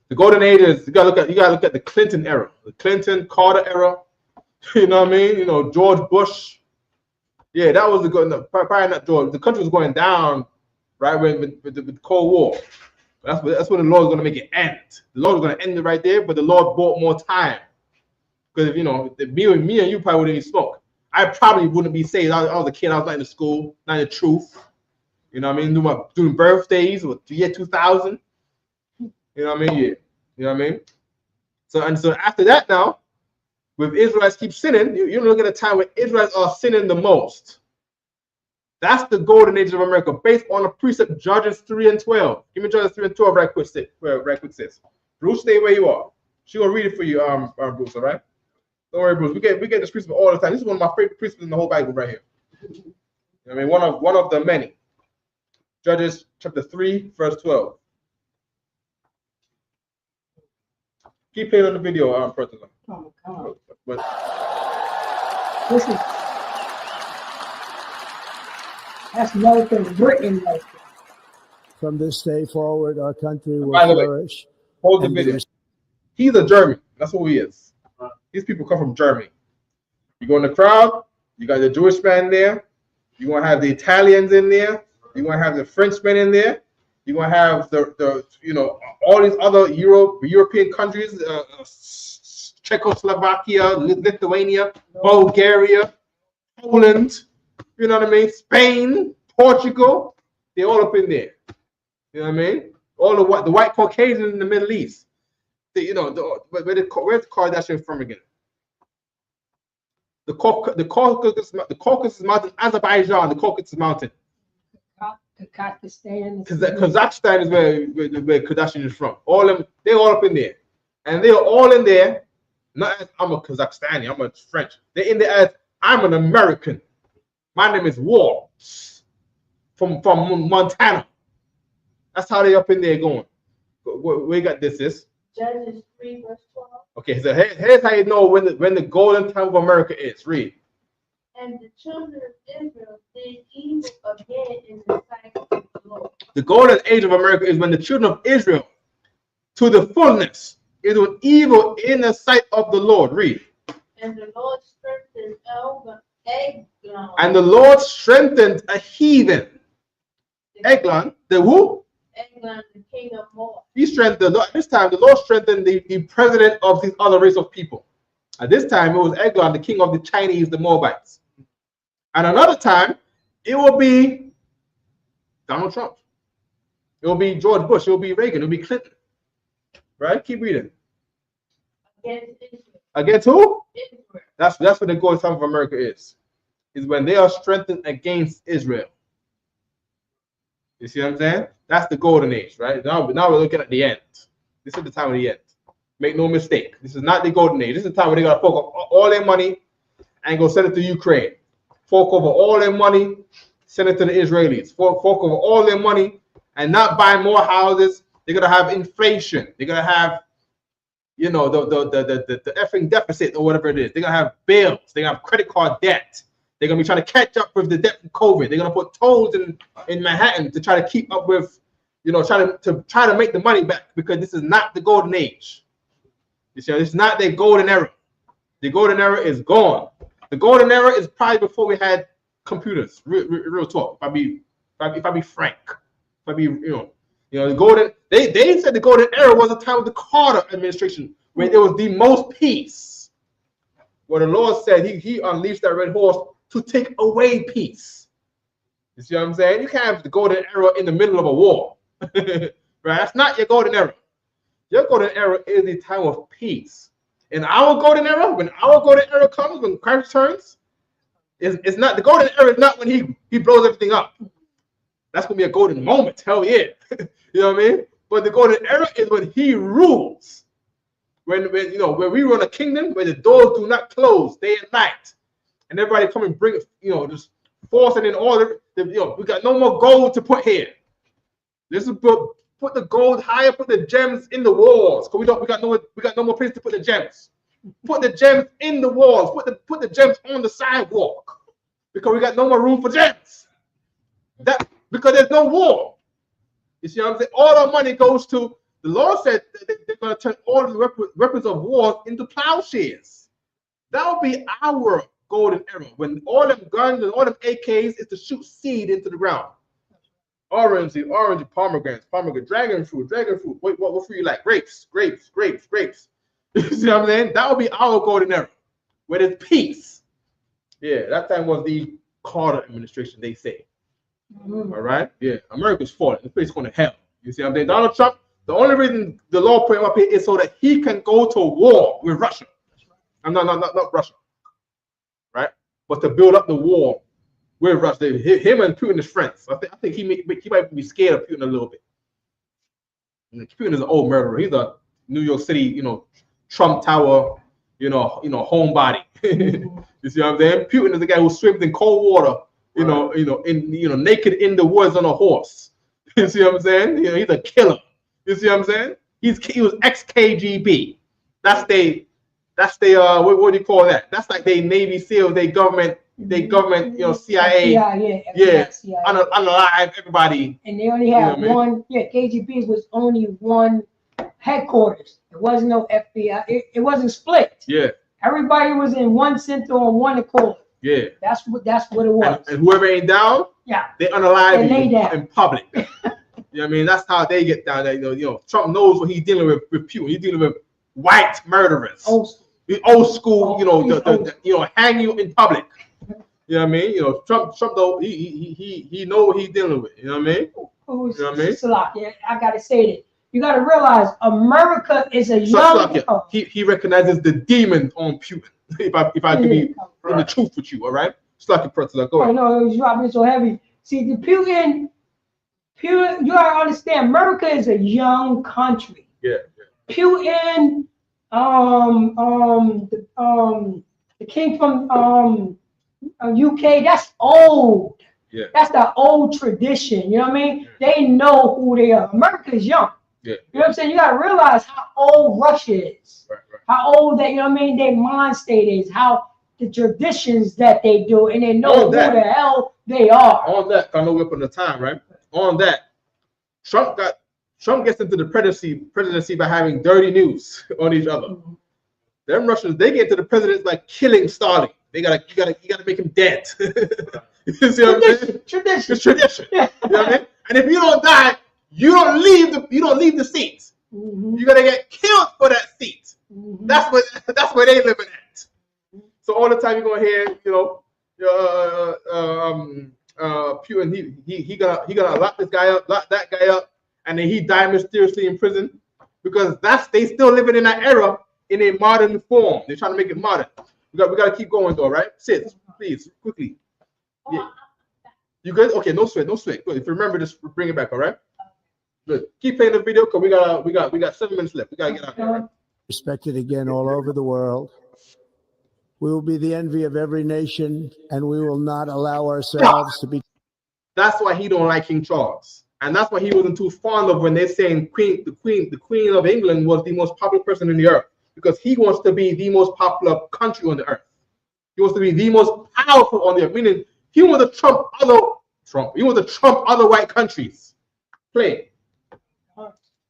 The golden age is you gotta look at the Clinton era, the Clinton Carter era. You know what I mean? George Bush. Yeah, that was the good. No, probably not George. The country was going down, right? With the Cold War. That's when the Lord is going to make it end. The Lord is going to end it right there, but the Lord bought more time. Because if me and you probably wouldn't even smoke. I probably wouldn't be saved. I was a kid. I was not in the school, not in the truth. You know what I mean? Doing birthdays with the year 2000. You know what I mean? Yeah. You know what I mean? So after that now, with Israelites keep sinning, you look at a time when Israelites are sinning the most. That's the golden age of America, based on the precept Judges 3:12. Give me Judges 3:12 right quick, sis. Bruce, stay where you are. She will read it for you, Bruce, all right? Don't worry, Bruce. We get this precept all the time. This is one of my favorite precepts in the whole Bible right here. I mean, one of the many. Judges chapter 3, verse 12. Keep playing on the video, President. Oh, God. But that's another thing written like that. From this day forward, our country will By the way, flourish. hold the video. He's a German. That's who he is. These people come from Germany. You go in the crowd, you got the Jewish man there. You're going to have the Italians in there. You're going to have the Frenchmen in there. You're going to have the all these other European countries, Czechoslovakia, Lithuania, Bulgaria, Poland, you know what I mean? Spain, Portugal, they're all up in there. You know what I mean? All the white Caucasians in the Middle East. Where's the Kardashian from again? The Caucasus Mountain, Azerbaijan, the Caucasus Mountain. Kazakhstan is where Kardashian is from. They're all up in there. And they're all in there, not as I'm a Kazakhstani, I'm a French. They're in there as I'm an American. My name is Waltz. from Montana. That's how they up in there going. We got this. Judges 3 verse 12. Okay, so here's how you know when the golden time of America is. Read. And the children of Israel did evil again in the sight of the Lord. The golden age of America is when the children of Israel, to the fullness, is doing evil in the sight of the Lord. Read. And the Lord strengthened Eglon. And the Lord strengthened a heathen. Eglon, the who? Eglon, the king of Moab. He strengthened, this time the Lord strengthened the president of this other race of people. At this time, it was Eglon, the king of the Chinese, the Moabites. And another time, it will be Donald Trump. It will be George Bush. It will be Reagan. It will be Clinton. Right? Keep reading. Against Israel. Against who? Israel. That's what the golden time of America is when they are strengthened against Israel. You see what I'm saying? That's the golden age, right? Now we're looking at the end. This is the time of the end. Make no mistake. This is not the golden age. This is the time where they got to fork up all their money and go send it to Ukraine. Fork over all their money, send it to the Israelis. Fork over all their money and not buy more houses. They're gonna have inflation. They're gonna have, the effing deficit or whatever it is. They're gonna have bills. They're gonna have credit card debt. They're gonna be trying to catch up with the debt from COVID. They're gonna put tolls in Manhattan to try to keep up with, try to make the money back, because this is not the golden age. You see, it's not their golden era. The golden era is gone. The golden era is probably before we had computers. Real talk. If I be frank, the golden. They said the golden era was the time of the Carter administration, where there was the most peace. Where the Lord said he unleashed that red horse to take away peace. You see what I'm saying? You can't have the golden era in the middle of a war. Right? That's not your golden era. Your golden era is the time of peace. In our golden era, when our golden era comes, when Christ returns, it's not the golden era. Is not when he blows everything up. That's gonna be a golden moment. Hell yeah, you know what I mean. But the golden era is when he rules. When we run a kingdom where the doors do not close day and night, and everybody come and bring just forcing in order. We got no more gold to put here. This is put the gold higher, put the gems in the walls. Cause we got no more place to put the gems. Put the gems in the walls. Put the gems on the sidewalk, because we got no more room for gems. Because there's no war. You see what I'm saying? All our money goes to, the Lord said they're going to turn all the weapons of war into plowshares. That will be our golden era, when all them guns and all them AKs is to shoot seed into the ground. Orange, pomegranate, dragon fruit. Wait, what fruit you like? Grapes. You see what I'm saying? That will be our golden era, where there's peace. Yeah, that time was the Carter administration, they say. All right? Yeah, America's falling. The place going to hell. You see what I'm saying? Donald Trump, the only reason the Lord put him up here is so that he can go to war with Russia. Not Russia. Right? But to build up the war with Russia. Him and Putin is friends. I think he might be scared of Putin a little bit. Putin is an old murderer. He's a New York City, Trump Tower, homebody. You see what I'm saying? Putin is the guy who swims in cold water, naked in the woods on a horse. You see what I'm saying? He's a killer. You see what I'm saying? He was ex-KGB. That's what do you call that? That's like they Navy SEALs, they government, CIA. Yeah. Unalive everybody. And they only have one. Yeah, KGB was only one headquarters. It wasn't no FBI. It wasn't split. Yeah. Everybody was in one center on one accord. Yeah. That's what it was. And whoever ain't down, they unalive you in public. You know what I mean? That's how they get down there. Trump knows what he's dealing with Putin. He's dealing with white murderers. Old school, hang you in public. You know what I mean? Trump though, he know what he's dealing with. You know what I mean? You know what I mean? Yeah, I gotta say that. You gotta realize America is a young. He recognizes the demon on Putin. If I can be in the truth with you, all right? Slucky President, go ahead. No, he's dropping so heavy. See, the Putin, you gotta understand, America is a young country. Yeah. Putin, the king from UK, that's old. Yeah. That's the old tradition. You know what I mean? They know who they are. America's young. Yeah. You know what I'm saying? You gotta realize how old Russia is. Right. How old that, you know what I mean, their mind state is, how the traditions that they do, and they know who the hell they are. On that, I know we're up on the time, right? On that, Trump gets into the presidency by having dirty news on each other. Them Russians, they get to the president by killing Stalin. You gotta make him dead. You see what I'm saying? Tradition. It's tradition. You know what I mean? And if you don't die, you don't leave the seat. You're gonna get killed for that seat. That's where they living at. So all the time you're gonna hear, Putin, he gonna lock this guy up, lock that guy up, and then he died mysteriously in prison, because they still living in that era in a modern form. They're trying to make it modern. We gotta keep going though, right? Sis, please, quickly. Yeah. You good? Okay, no sweat. Good. If you remember this, bring it back, all right? Good. Keep playing the video, because we got 7 minutes left. We gotta get out there, right? Respected again all over the world. We will be the envy of every nation, and we will not allow ourselves to be. That's why he don't like King Charles, and that's why he wasn't too fond of when they're saying the Queen of England was the most popular person in the earth, because he wants to be the most popular country on the earth. He wants to be the most powerful on the earth, meaning he wants to trump other white countries. Play.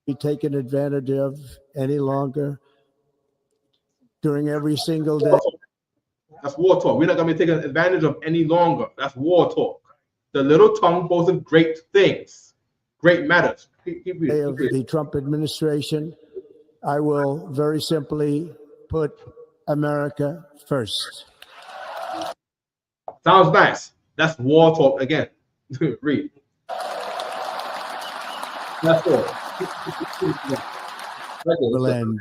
Be taken advantage of any longer during every single day. That's war talk. We're not gonna be taken advantage of any longer. That's war talk. The little tongue boasts great things, great matters. Of the Trump administration, I will very simply put America first. Sounds nice. That's war talk again. Read. That's all. Will end.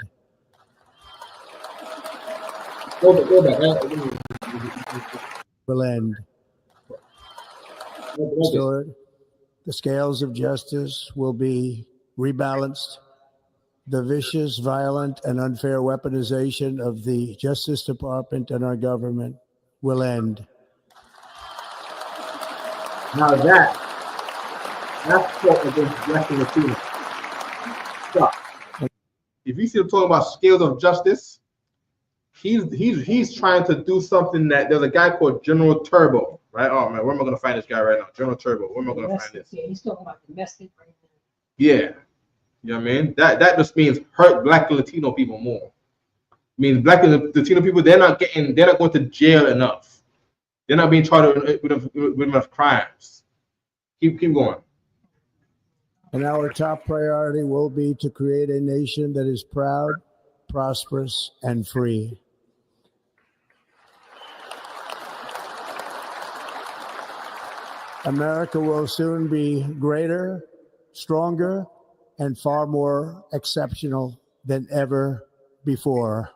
Go back. Will end. Restored. The scales of justice will be rebalanced. The vicious, violent, and unfair weaponization of the Justice Department and our government will end. Now that's talk against Black and Latino. Stop. If you see him talking about scales of justice, he's trying to do something that there's a guy called General Turbo, right? Oh man, where am I gonna find this guy right now? General Turbo. Where am I gonna find this? Yeah, he's talking about domestic right now. Yeah. You know what I mean? That just means hurt Black and Latino people more. It means Black and Latino people, they're not going to jail enough. They're not being charged with enough crimes. Keep going. And our top priority will be to create a nation that is proud, prosperous, and free. America will soon be greater, stronger, and far more exceptional than ever before.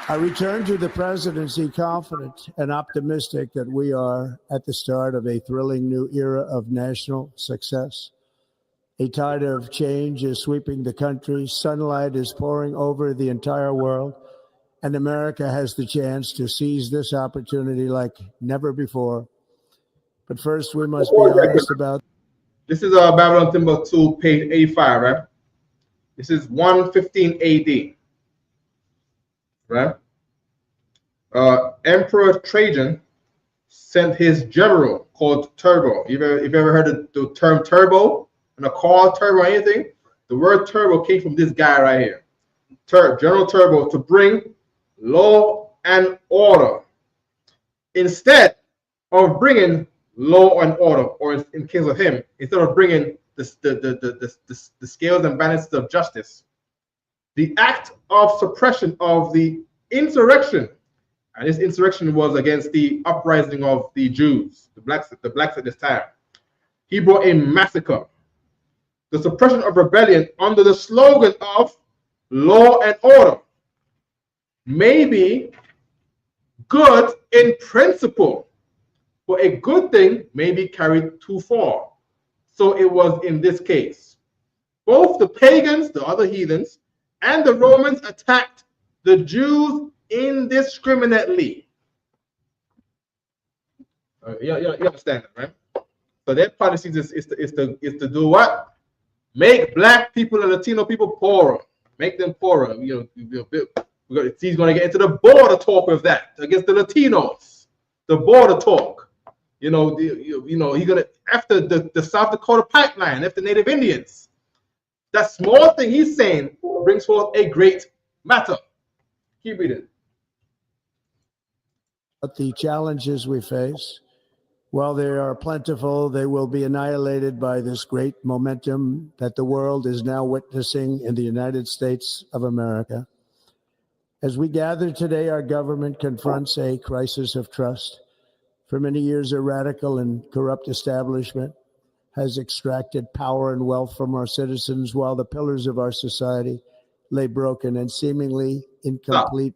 I return to the presidency confident and optimistic that we are at the start of a thrilling new era of national success. A tide of change is sweeping the country. Sunlight is pouring over the entire world, and America has the chance to seize this opportunity like never before. But first, we must be honest about. This is Babylon Timbuktu, page 85, right? This is 115 AD, right? Emperor Trajan sent his general called Turbo. You've ever heard of the term turbo and a car turbo or anything? The word turbo came from this guy right here, General Turbo, to bring law and order instead of bringing law and order, or in case of him, instead of bringing the scales and balances of justice, the act of suppression of the insurrection, and this insurrection was against the uprising of the Jews, the blacks at this time. He brought a massacre, the suppression of rebellion under the slogan of law and order, may be good in principle, but a good thing may be carried too far. So it was in this case. Both the pagans, the other heathens, and the Romans attacked the Jews indiscriminately. You understand that, right? So their policy is to do what? Make black people and Latino people poorer. Make them poorer. He's going to get into the border talk with that against the Latinos. The border talk. He's going to, after the South Dakota pipeline, after Native Indians. That small thing he's saying brings forth a great matter. Keep reading. But the challenges we face, while they are plentiful, they will be annihilated by this great momentum that the world is now witnessing in the United States of America. As we gather today, our government confronts a crisis of trust. For many years, a radical and corrupt establishment has extracted power and wealth from our citizens while the pillars of our society lay broken and seemingly incomplete.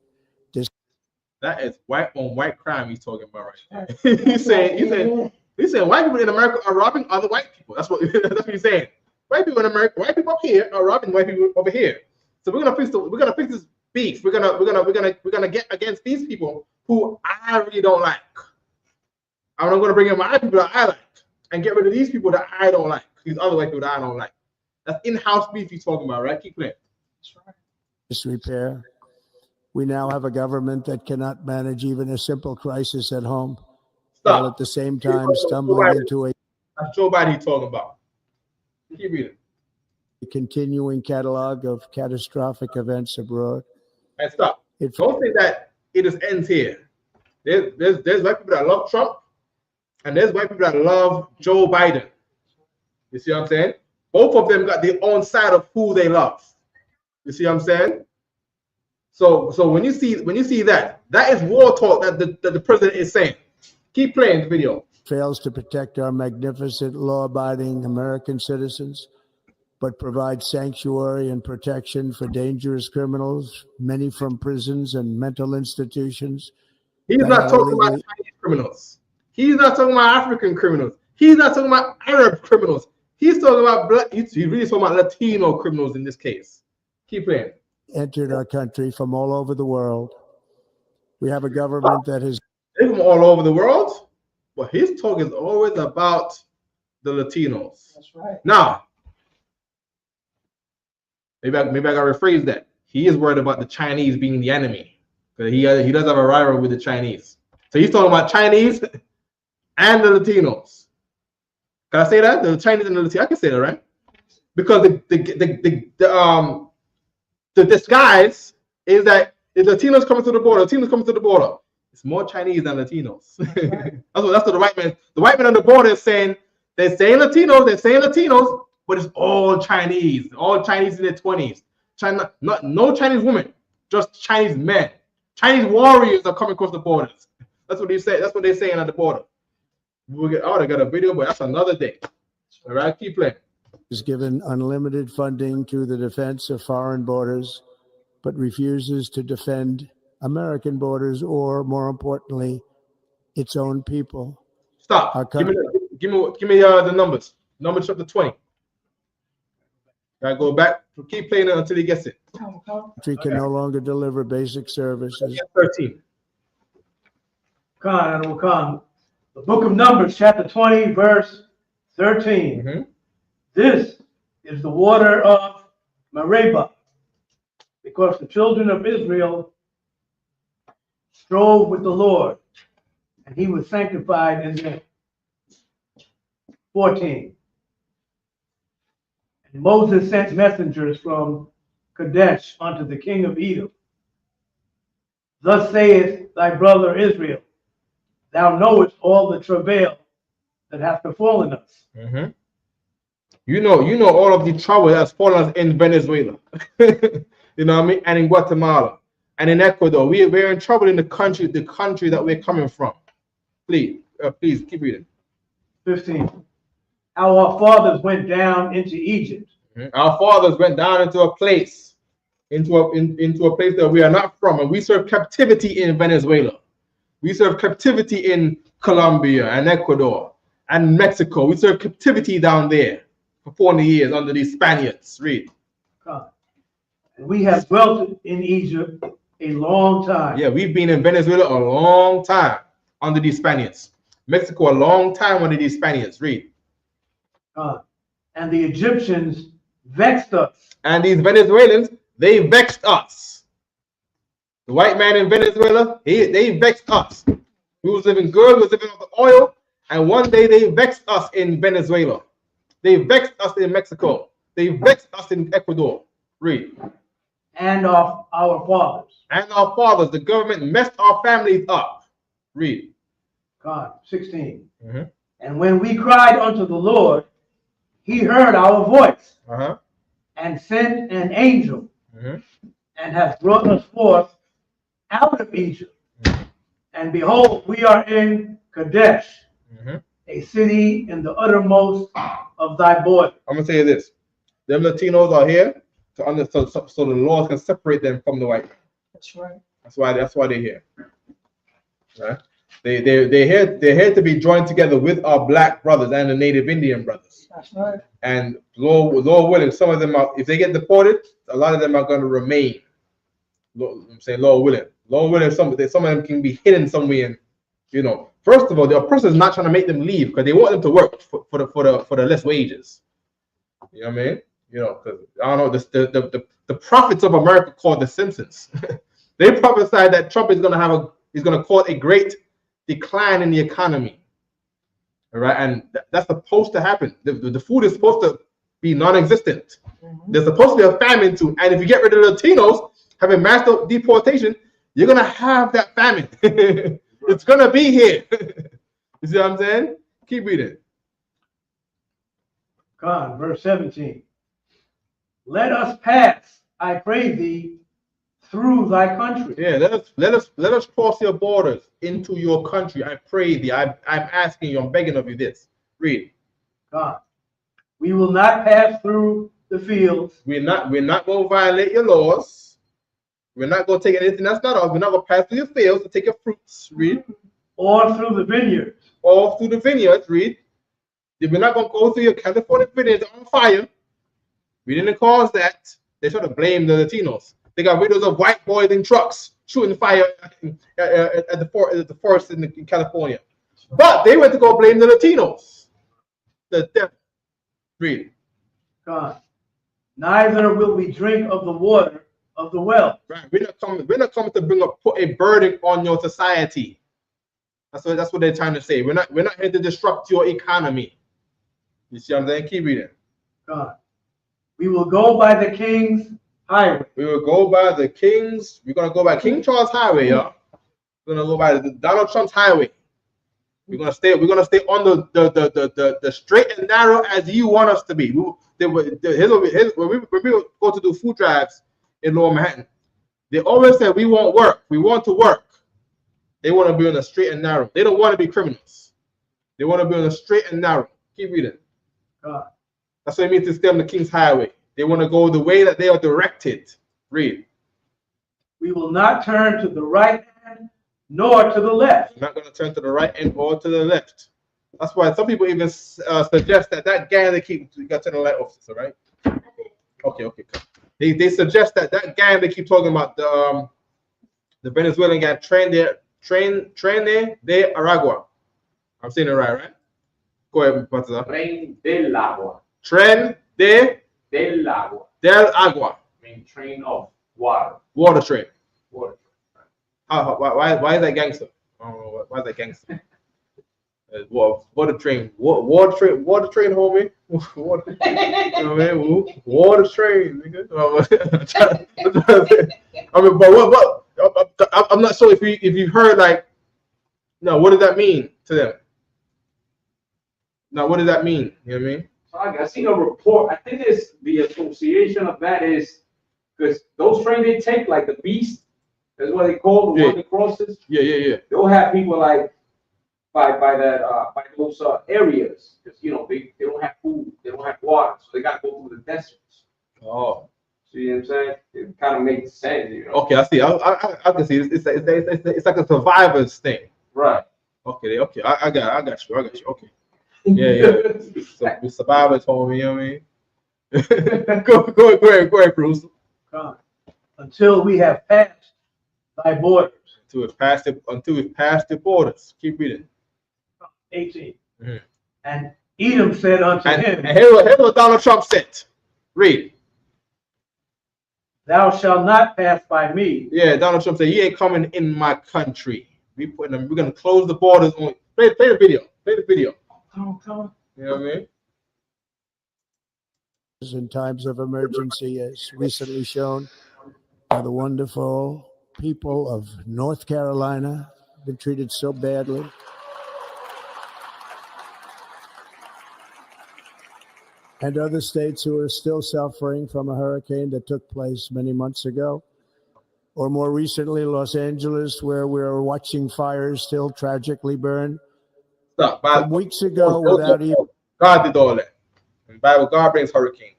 That is white on white crime he's talking about right now. He's saying white people in America are robbing other white people. That's what he's saying. White people in America, white people up here are robbing white people over here. So we're gonna fix this beef. We're gonna get against these people who I really don't like. I'm gonna bring in my people that I like and get rid of these people that I don't like. These other white people that I don't like. That's in-house beef he's talking about, right? Keep playing. That's right. Disrepair. We now have a government that cannot manage even a simple crisis at home, while at the same time stumbling into a Joe Biden talking about. Keep reading. Continuing catalog of catastrophic events abroad. And stop. Don't say that it just ends here. There's white people that love Trump, and there's white people that love Joe Biden. You see what I'm saying? Both of them got their own side of who they love. You see what I'm saying? So when you see that is war talk that the president is saying. Keep playing the video. Fails to protect our magnificent law-abiding American citizens, but provides sanctuary and protection for dangerous criminals, many from prisons and mental institutions. He's not talking about Chinese criminals. He's not talking about African criminals. He's not talking about Arab criminals. He's talking about black. He's really talking about Latino criminals in this case. Keep playing. Entered our country from all over the world. We have a government that has from all over the world, but his talk is always about the Latinos. That's right. Now, maybe I gotta rephrase that. He is worried about the Chinese being the enemy because he does have a rivalry with the Chinese. So he's talking about Chinese and the Latinos. Can I say that? The Chinese and the Latinos. I can say that, right? Because the disguise is that if Latinos coming to the border, it's more Chinese than Latinos. that's what the white man. The white man on the border is saying they're saying Latinos, but it's all Chinese in their 20s. China, no Chinese women, just Chinese men. Chinese warriors are coming across the borders. That's what they say. That's what they're saying at the border. They got a video, but that's another day. All right, keep playing. Is given unlimited funding to the defense of foreign borders, but refuses to defend American borders or, more importantly, its own people. Stop. Give me the numbers. Number chapter 20. Gotta go back. Keep playing it until he gets it. Country can no longer deliver basic services. 13. Khan. The book of Numbers, chapter 20, verse 13. Mm-hmm. This is the water of Meribah, because the children of Israel strove with the Lord, and he was sanctified in them. 14. And Moses sent messengers from Kadesh unto the king of Edom. Thus saith thy brother Israel, thou knowest all the travail that hath befallen us. Mm-hmm. You know all of the trouble that's fallen us in Venezuela. You know what I mean? And in Guatemala and in Ecuador. We're in trouble in the country that we're coming from. Please keep reading. 15. How our fathers went down into Egypt. Mm-hmm. Our fathers went down into a place that we are not from, and we serve captivity in Venezuela. We serve captivity in Colombia and Ecuador and Mexico. We serve captivity down there for 40 years under these Spaniards. Read. And we have dwelt in Egypt a long time. Yeah, we've been in Venezuela a long time under these Spaniards. Mexico a long time under these Spaniards. Read. And the Egyptians vexed us. And these Venezuelans, they vexed us. The white man in Venezuela, they vexed us. We was living good, we was living off the oil, and one day they vexed us in Venezuela. They vexed us in Mexico. They vexed us in Ecuador. Read. And of our fathers. And our fathers. The government messed our families up. Read. God, 16. And when we cried unto the Lord, he heard our voice and sent an angel and hath brought us forth out of Egypt. And behold, we are in Kadesh, a city in the uttermost of thy border. I'm going to say this. Them Latinos are here to understand, so the laws can separate them from the white man. That's right. That's why they're here. Right? They're here to be joined together with our black brothers and the Native Indian brothers. That's right. And Lord willing, some of them are, if they get deported, a lot of them are going to remain. I'm saying Lord willing. Lord willing, some of them can be hidden somewhere. And, first of all, the oppressor is not trying to make them leave because they want them to work for the less wages. You know what I mean? Because I don't know, the prophets of America called the Simpsons. They prophesied that Trump is going to cause a great decline in the economy. All right, and that's supposed to happen. The food is supposed to be non-existent. There's supposed to be a famine too, and if you get rid of the Latinos having mass deportation, you're gonna have that famine. It's gonna be here. You see what I'm saying? Keep reading. God, verse 17. Let us pass, I pray thee, through thy country. Yeah, let us cross your borders into your country. I pray thee. I'm asking you, I'm begging of you this. Read. God, we will not pass through the fields. We're not going to violate your laws. We're not going to take anything that's not ours. We're not going to pass through your fields to take your fruits. Read. Or through the vineyards. Or through the vineyards. Read. We're not going to go through your California vineyards on fire. We didn't cause that. They try to blame the Latinos. They got videos of white boys in trucks shooting fire at the forest in California. But they went to go blame the Latinos. The devil. Read. God. Neither will we drink of the water of the well. Right. We're not coming to put a burden on your society. That's what they're trying to say. We're not here to disrupt your economy. You see what I'm saying? Keep reading. God. We will go by the king's highway. We will go by the king's. We're gonna go by King Charles Highway, y'all. We're gonna go by the Donald Trump's highway. We're gonna stay on the straight and narrow as you want us to be. When we go to do food drives in Lower Manhattan, they always say we won't work. We want to work. They want to be on the straight and narrow. They don't want to be criminals. They want to be on the straight and narrow. Keep reading. God. That's what it means to stay on the King's Highway. They want to go the way that they are directed. Read. We will not turn to the right hand nor to the left. We're not going to turn to the right hand or to the left. That's why some people even suggest that gang they keep. You got to turn the light off, all right? Okay. They suggest that gang they keep talking about, the Venezuelan gang, Tren de Aragua. I'm saying it right? Go ahead, Pastor. Tren del Agua. Tren del Agua. Del Agua. I mean, train of water. Water train. Water. Why is that gangster? I don't know. Why is that gangster? Water train. Water train, homie. Water, water train, nigga. I mean, but what? I'm not sure if you've heard, like, no, what does that mean to them? Now, what does that mean? You know what I mean? So I seen a report. I think it's the association of that is because those trains they take, like the Beast, that's what they call the one that crosses. Yeah. They'll have people like by those areas because they don't have food, they don't have water, so they got to go through the deserts. Oh. See what I'm saying? It kind of makes sense, Okay, I see. I can see. It's like a survivor's thing. Right. Okay. I got you. Okay. Yeah. So we survivors, homie. You know what I mean? Go ahead, Bruce. God. Until we have passed thy borders. Until we've passed the borders. Keep reading. 18. Mm-hmm. And Edom said unto him, and here's what Donald Trump said. Read. Thou shalt not pass by me. Yeah, Donald Trump said, "You ain't coming in my country. We're gonna close the borders on." Play the video. Play the video. Come on. You know what I mean? In times of emergency, as recently shown by the wonderful people of North Carolina, been treated so badly. And other states who are still suffering from a hurricane that took place many months ago. Or more recently, Los Angeles, where we're watching fires still tragically burn. Stop. From weeks ago, without even... God did all that. In the Bible, God brings hurricanes.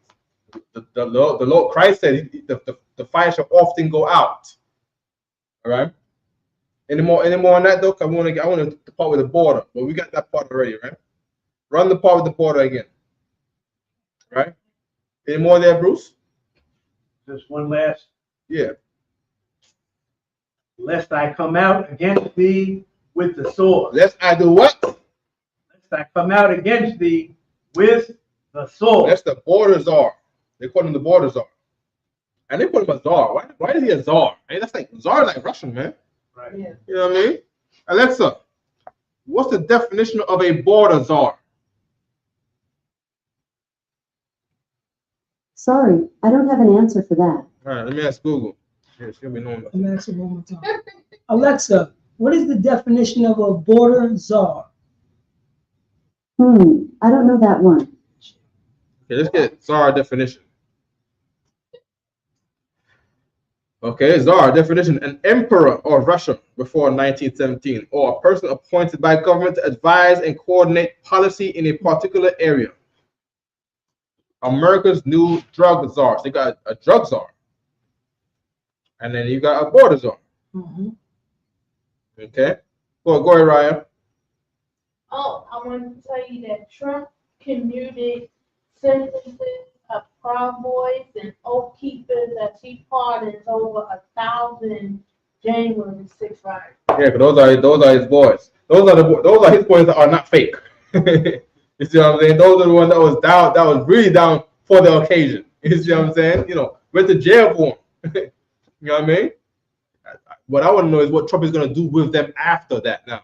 The Lord Christ said the fire shall often go out. All right. Any more on that though? I want to part with the border, but we got that part already, right? Run the part with the border again. Right? Any more there, Bruce? Just one last. Yeah. Lest I come out against thee with the sword. Lest I do what? Lest I come out against thee with the sword. That's the border czar. They call him the border czar. And they call him a czar. Why is he a czar? Hey, that's like czar like Russian, man. Right. Yeah. You know what I mean? Alexa, what's the definition of a border czar? Sorry, I don't have an answer for that. All right, let me ask Google. Yeah, she'll be knowing that. Alexa, one more time. Alexa, what is the definition of a border czar? I don't know that one. Okay, let's get czar definition. Okay, czar definition: an emperor of Russia before 1917, or a person appointed by government to advise and coordinate policy in a particular area. America's new drug czars. They got a drug czar, and then you got a border czar. Okay, go ahead, Ryan. Oh, I wanted to tell you that Trump commuted sentences of Proud Boys and Oath Keepers as he pardons over 1,000 January 6th rioters. Yeah, because those are his boys. Those are his boys that are not fake. You see what I'm saying? Those are the ones that was down, that was really down for the occasion. You see what I'm saying? You know, went to jail for them. You know what I mean? What I want to know is what Trump is going to do with them after that now.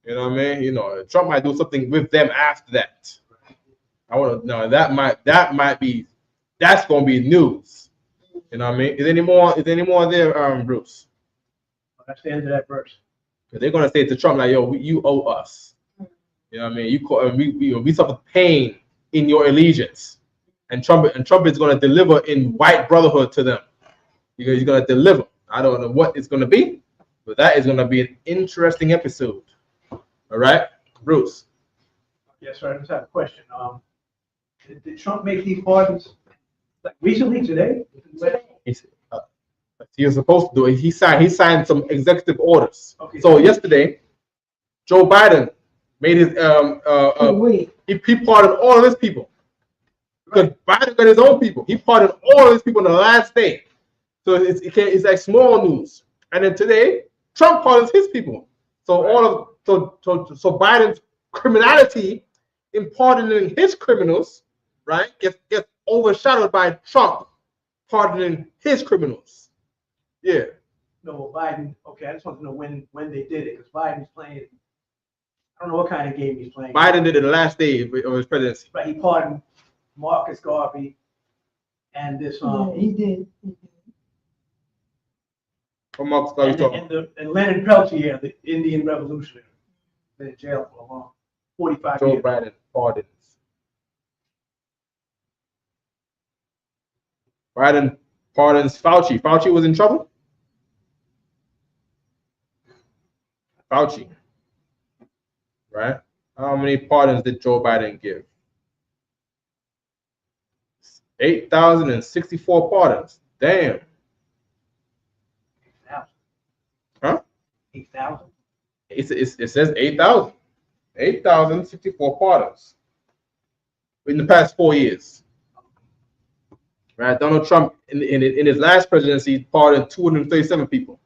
You know what I mean? You know, Trump might do something with them after that. I want to know that's going to be news. You know what I mean? Is there any more there, Bruce? That's the end of that verse. They're going to say to Trump like, yo, you owe us. You know what I mean? We suffer pain in your allegiance. And Trump is going to deliver in white brotherhood to them. He's going to deliver. I don't know what it's going to be, but that is going to be an interesting episode. All right, Bruce. Yes, sir. I just have a question. Did Trump make these pardons like recently today? He was supposed to do it. He signed some executive orders. Okay. So yesterday, Joe Biden made his he pardoned all of his people because Biden got his own people. He pardoned all of his people on the last day. So it's like small news. And then today, Trump pardons his people. So so Biden's criminality in pardoning his criminals, right, gets overshadowed by Trump pardoning his criminals. Yeah. No, Biden. Okay, I just want to know when they did it because Biden's playing. I don't know what kind of game he's playing. Biden did it the last day of his presidency. But he pardoned Marcus Garvey and this. Yeah, he did. What Marcus Garvey talking? And Lenin Peltier, the Indian revolutionary, been in jail for a long 45 years. Joe Biden pardons. Biden pardons Fauci. Fauci was in trouble. Fauci. Right? How many pardons did Joe Biden give? 8,064 pardons. Damn. 8,000. Huh? 8,000. It says 8,000. 8,064 pardons in the past 4 years. Right? Donald Trump in his last presidency pardoned 237 people.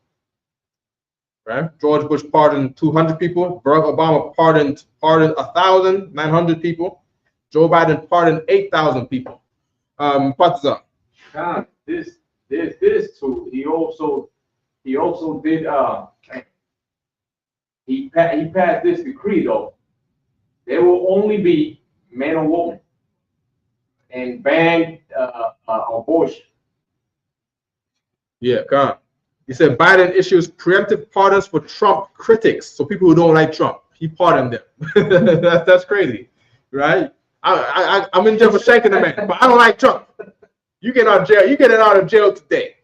right? George Bush pardoned 200 people. Barack Obama pardoned 1,900 people. Joe Biden pardoned 8,000 people. Partizan. God, this too. He also did. He passed this decree though. There will only be men or women, and banned abortion. Yeah, God. He said Biden issues preemptive pardons for Trump critics, so people who don't like Trump, he pardoned them. that's crazy, right? I'm in jail for shanking a man, but I don't like Trump. You get out of jail. You get out of jail today.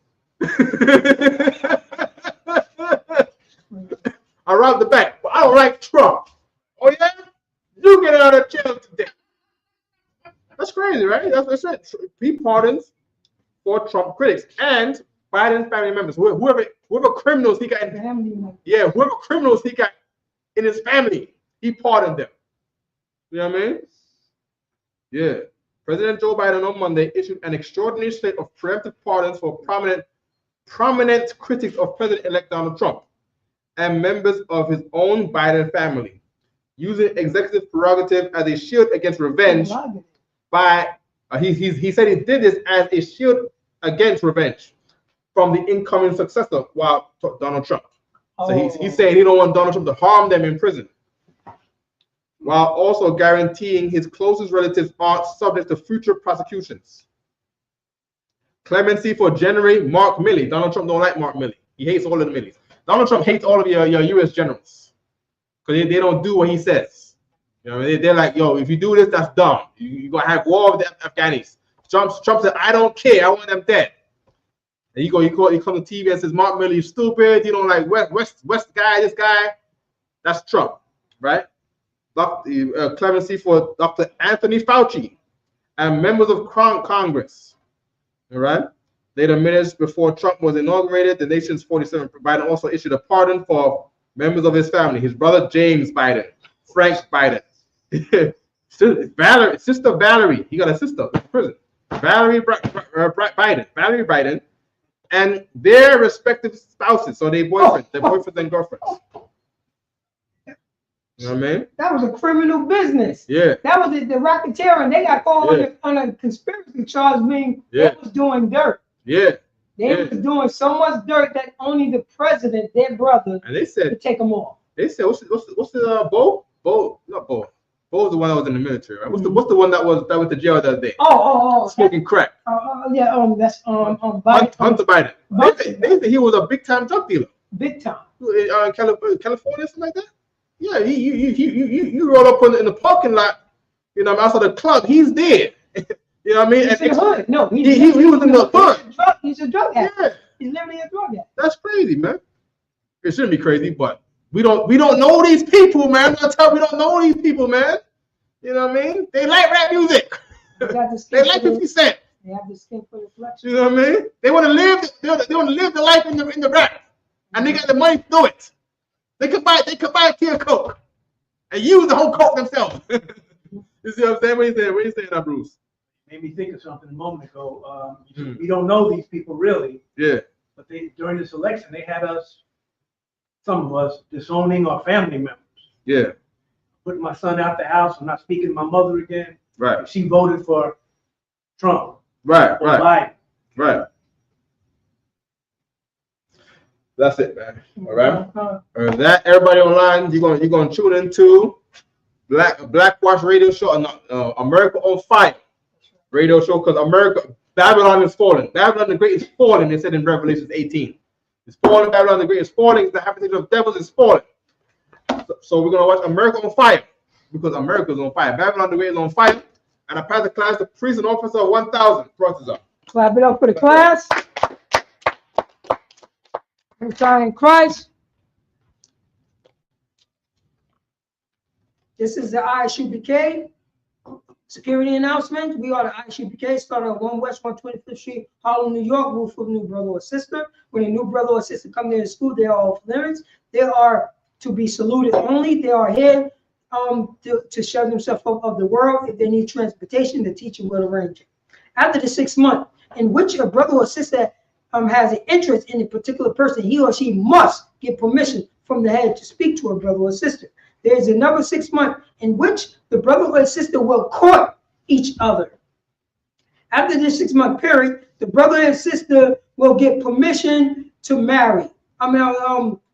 I robbed the bank, but I don't like Trump. Oh yeah, you get out of jail today. That's crazy, right? That's it. He pardons for Trump critics and Biden's family members, whoever criminals he got whoever criminals he got in his family, he pardoned them. You know what I mean? Yeah. President Joe Biden on Monday issued an extraordinary slate of preemptive pardons for prominent critics of President-elect Donald Trump and members of his own Biden family, using executive prerogative as a shield against revenge. He said he did this as a shield against revenge from the incoming successor, Donald Trump. So he's saying he don't want Donald Trump to harm them in prison, while also guaranteeing his closest relatives aren't subject to future prosecutions. Clemency for General Mark Milley. Donald Trump don't like Mark Milley. He hates all of the Millies. Donald Trump hates all of your U.S. generals because they don't do what he says. You know, they're like, yo, if you do this, that's dumb. You're going to have war with the Afghanis. Trump said, I don't care. I want them dead. And he comes to TV and says, Mark Milley, you stupid. You don't like West guy, this guy. That's Trump, right? Clemency for Dr. Anthony Fauci and members of Congress, all right? Later minutes before Trump was inaugurated, the nation's 47th Biden also issued a pardon for members of his family. His brother James Biden, Frank Biden, sister Valerie. He got a sister in prison. Valerie Biden, and their respective spouses. So their boyfriends and girlfriends. You know what I mean? That was a criminal business. Yeah. That was the racketeering. They got caught on a conspiracy charge, meaning they was doing dirt. Yeah. They was doing so much dirt that only the president, their brother, and they said could take them off. They said, what's the Bo? Not Bo. Bo was the one that was in the military, right? What's the one that went to jail the other day? Smoking crack. That's Biden. Hunter Biden. They said he was a big time drug dealer. Big time. California, something like that. Yeah, you roll up in the parking lot, you know, outside the club. He's dead. You know what I mean? He's in the hood. No, he was in the hood. He's a drug addict. Yeah. He's literally a drug addict. That's crazy, man. It shouldn't be crazy, but we don't know these people, man. We don't know these people, man. You know what I mean? They like rap music. They like 50 Cent. They have the skin for the flexion. You know what I mean? They want to live. They want to live the life in the rap, and they got the money to do it. They could buy a can of Coke and use the whole Coke themselves. You see what I'm saying? What are you saying now, Bruce? Made me think of something a moment ago. We don't know these people really. Yeah. But during this election, they had some of us, disowning our family members. Yeah. Putting my son out the house. I'm not speaking to my mother again. Right. She voted for Trump. Right. Biden. Right. That's it, man. All right. That everybody online, you're gonna tune into Blackwash Radio Show, America on Fire Radio Show, because Babylon is falling. Babylon the Great is falling. They said in Revelation 18, it's falling. Babylon the Great is falling. The habitation of devils is falling. So we're gonna watch America on Fire because America is on fire. Babylon the Great is on fire, and I pass the class to priest and officer 1,000. Clap it up for the class. In Christ. This is the ISUPK security announcement. We are the ISUPK, starting at 1 West 125th Street, Harlem, New York. Rule for new brother or sister. When a new brother or sister come there to school, they are off limits. They are to be saluted only. They are here to show themselves of the world. If they need transportation, the teacher will arrange it. After the 6 months in which a brother or sister has an interest in a particular person, he or she must get permission from the head to speak to a brother or sister. There is another 6 months in which the brother or sister will court each other. After this 6 month period, the brother and sister will get permission to marry.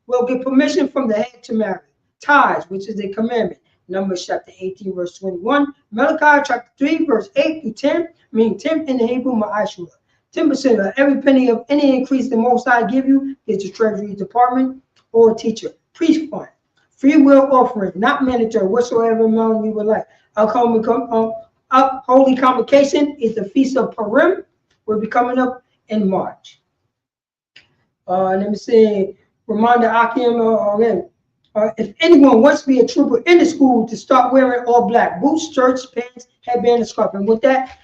Will get permission from the head to marry. Ties, which is a commandment. Numbers chapter 18, verse 21. Malachi chapter 3, verse 8 through 10, meaning 10 in the Hebrew, ma'ashura. 10% of every penny of any increase the Most High give you is the Treasury Department or teacher. Priest fund. Free will offering, not mandatory, whatsoever amount you would like. Holy Convocation is the Feast of Purim. Will be coming up in March. Let me see. Reminder, Akim, if anyone wants to be a trooper in the school, to start wearing all black boots, shirts, pants, headband, and scarf. And with that,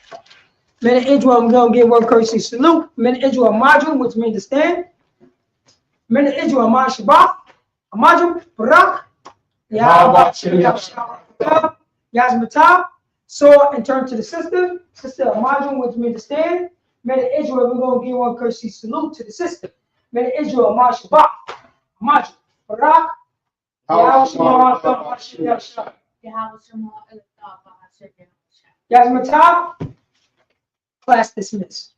Men of Israel, I'm going to give one courtesy salute. Men of Israel, Majum, which means to stand. Men of Israel, Amad Shabbat, Amajum, Barak, Yazmatah. So, and turn to the sister. Sister Amajum, which means to stand. Men of Israel, we're going to give one courtesy salute to the sister. Men of Israel, Amad Shabbat, Amajum, Barak, Yazmatah. Class dismissed.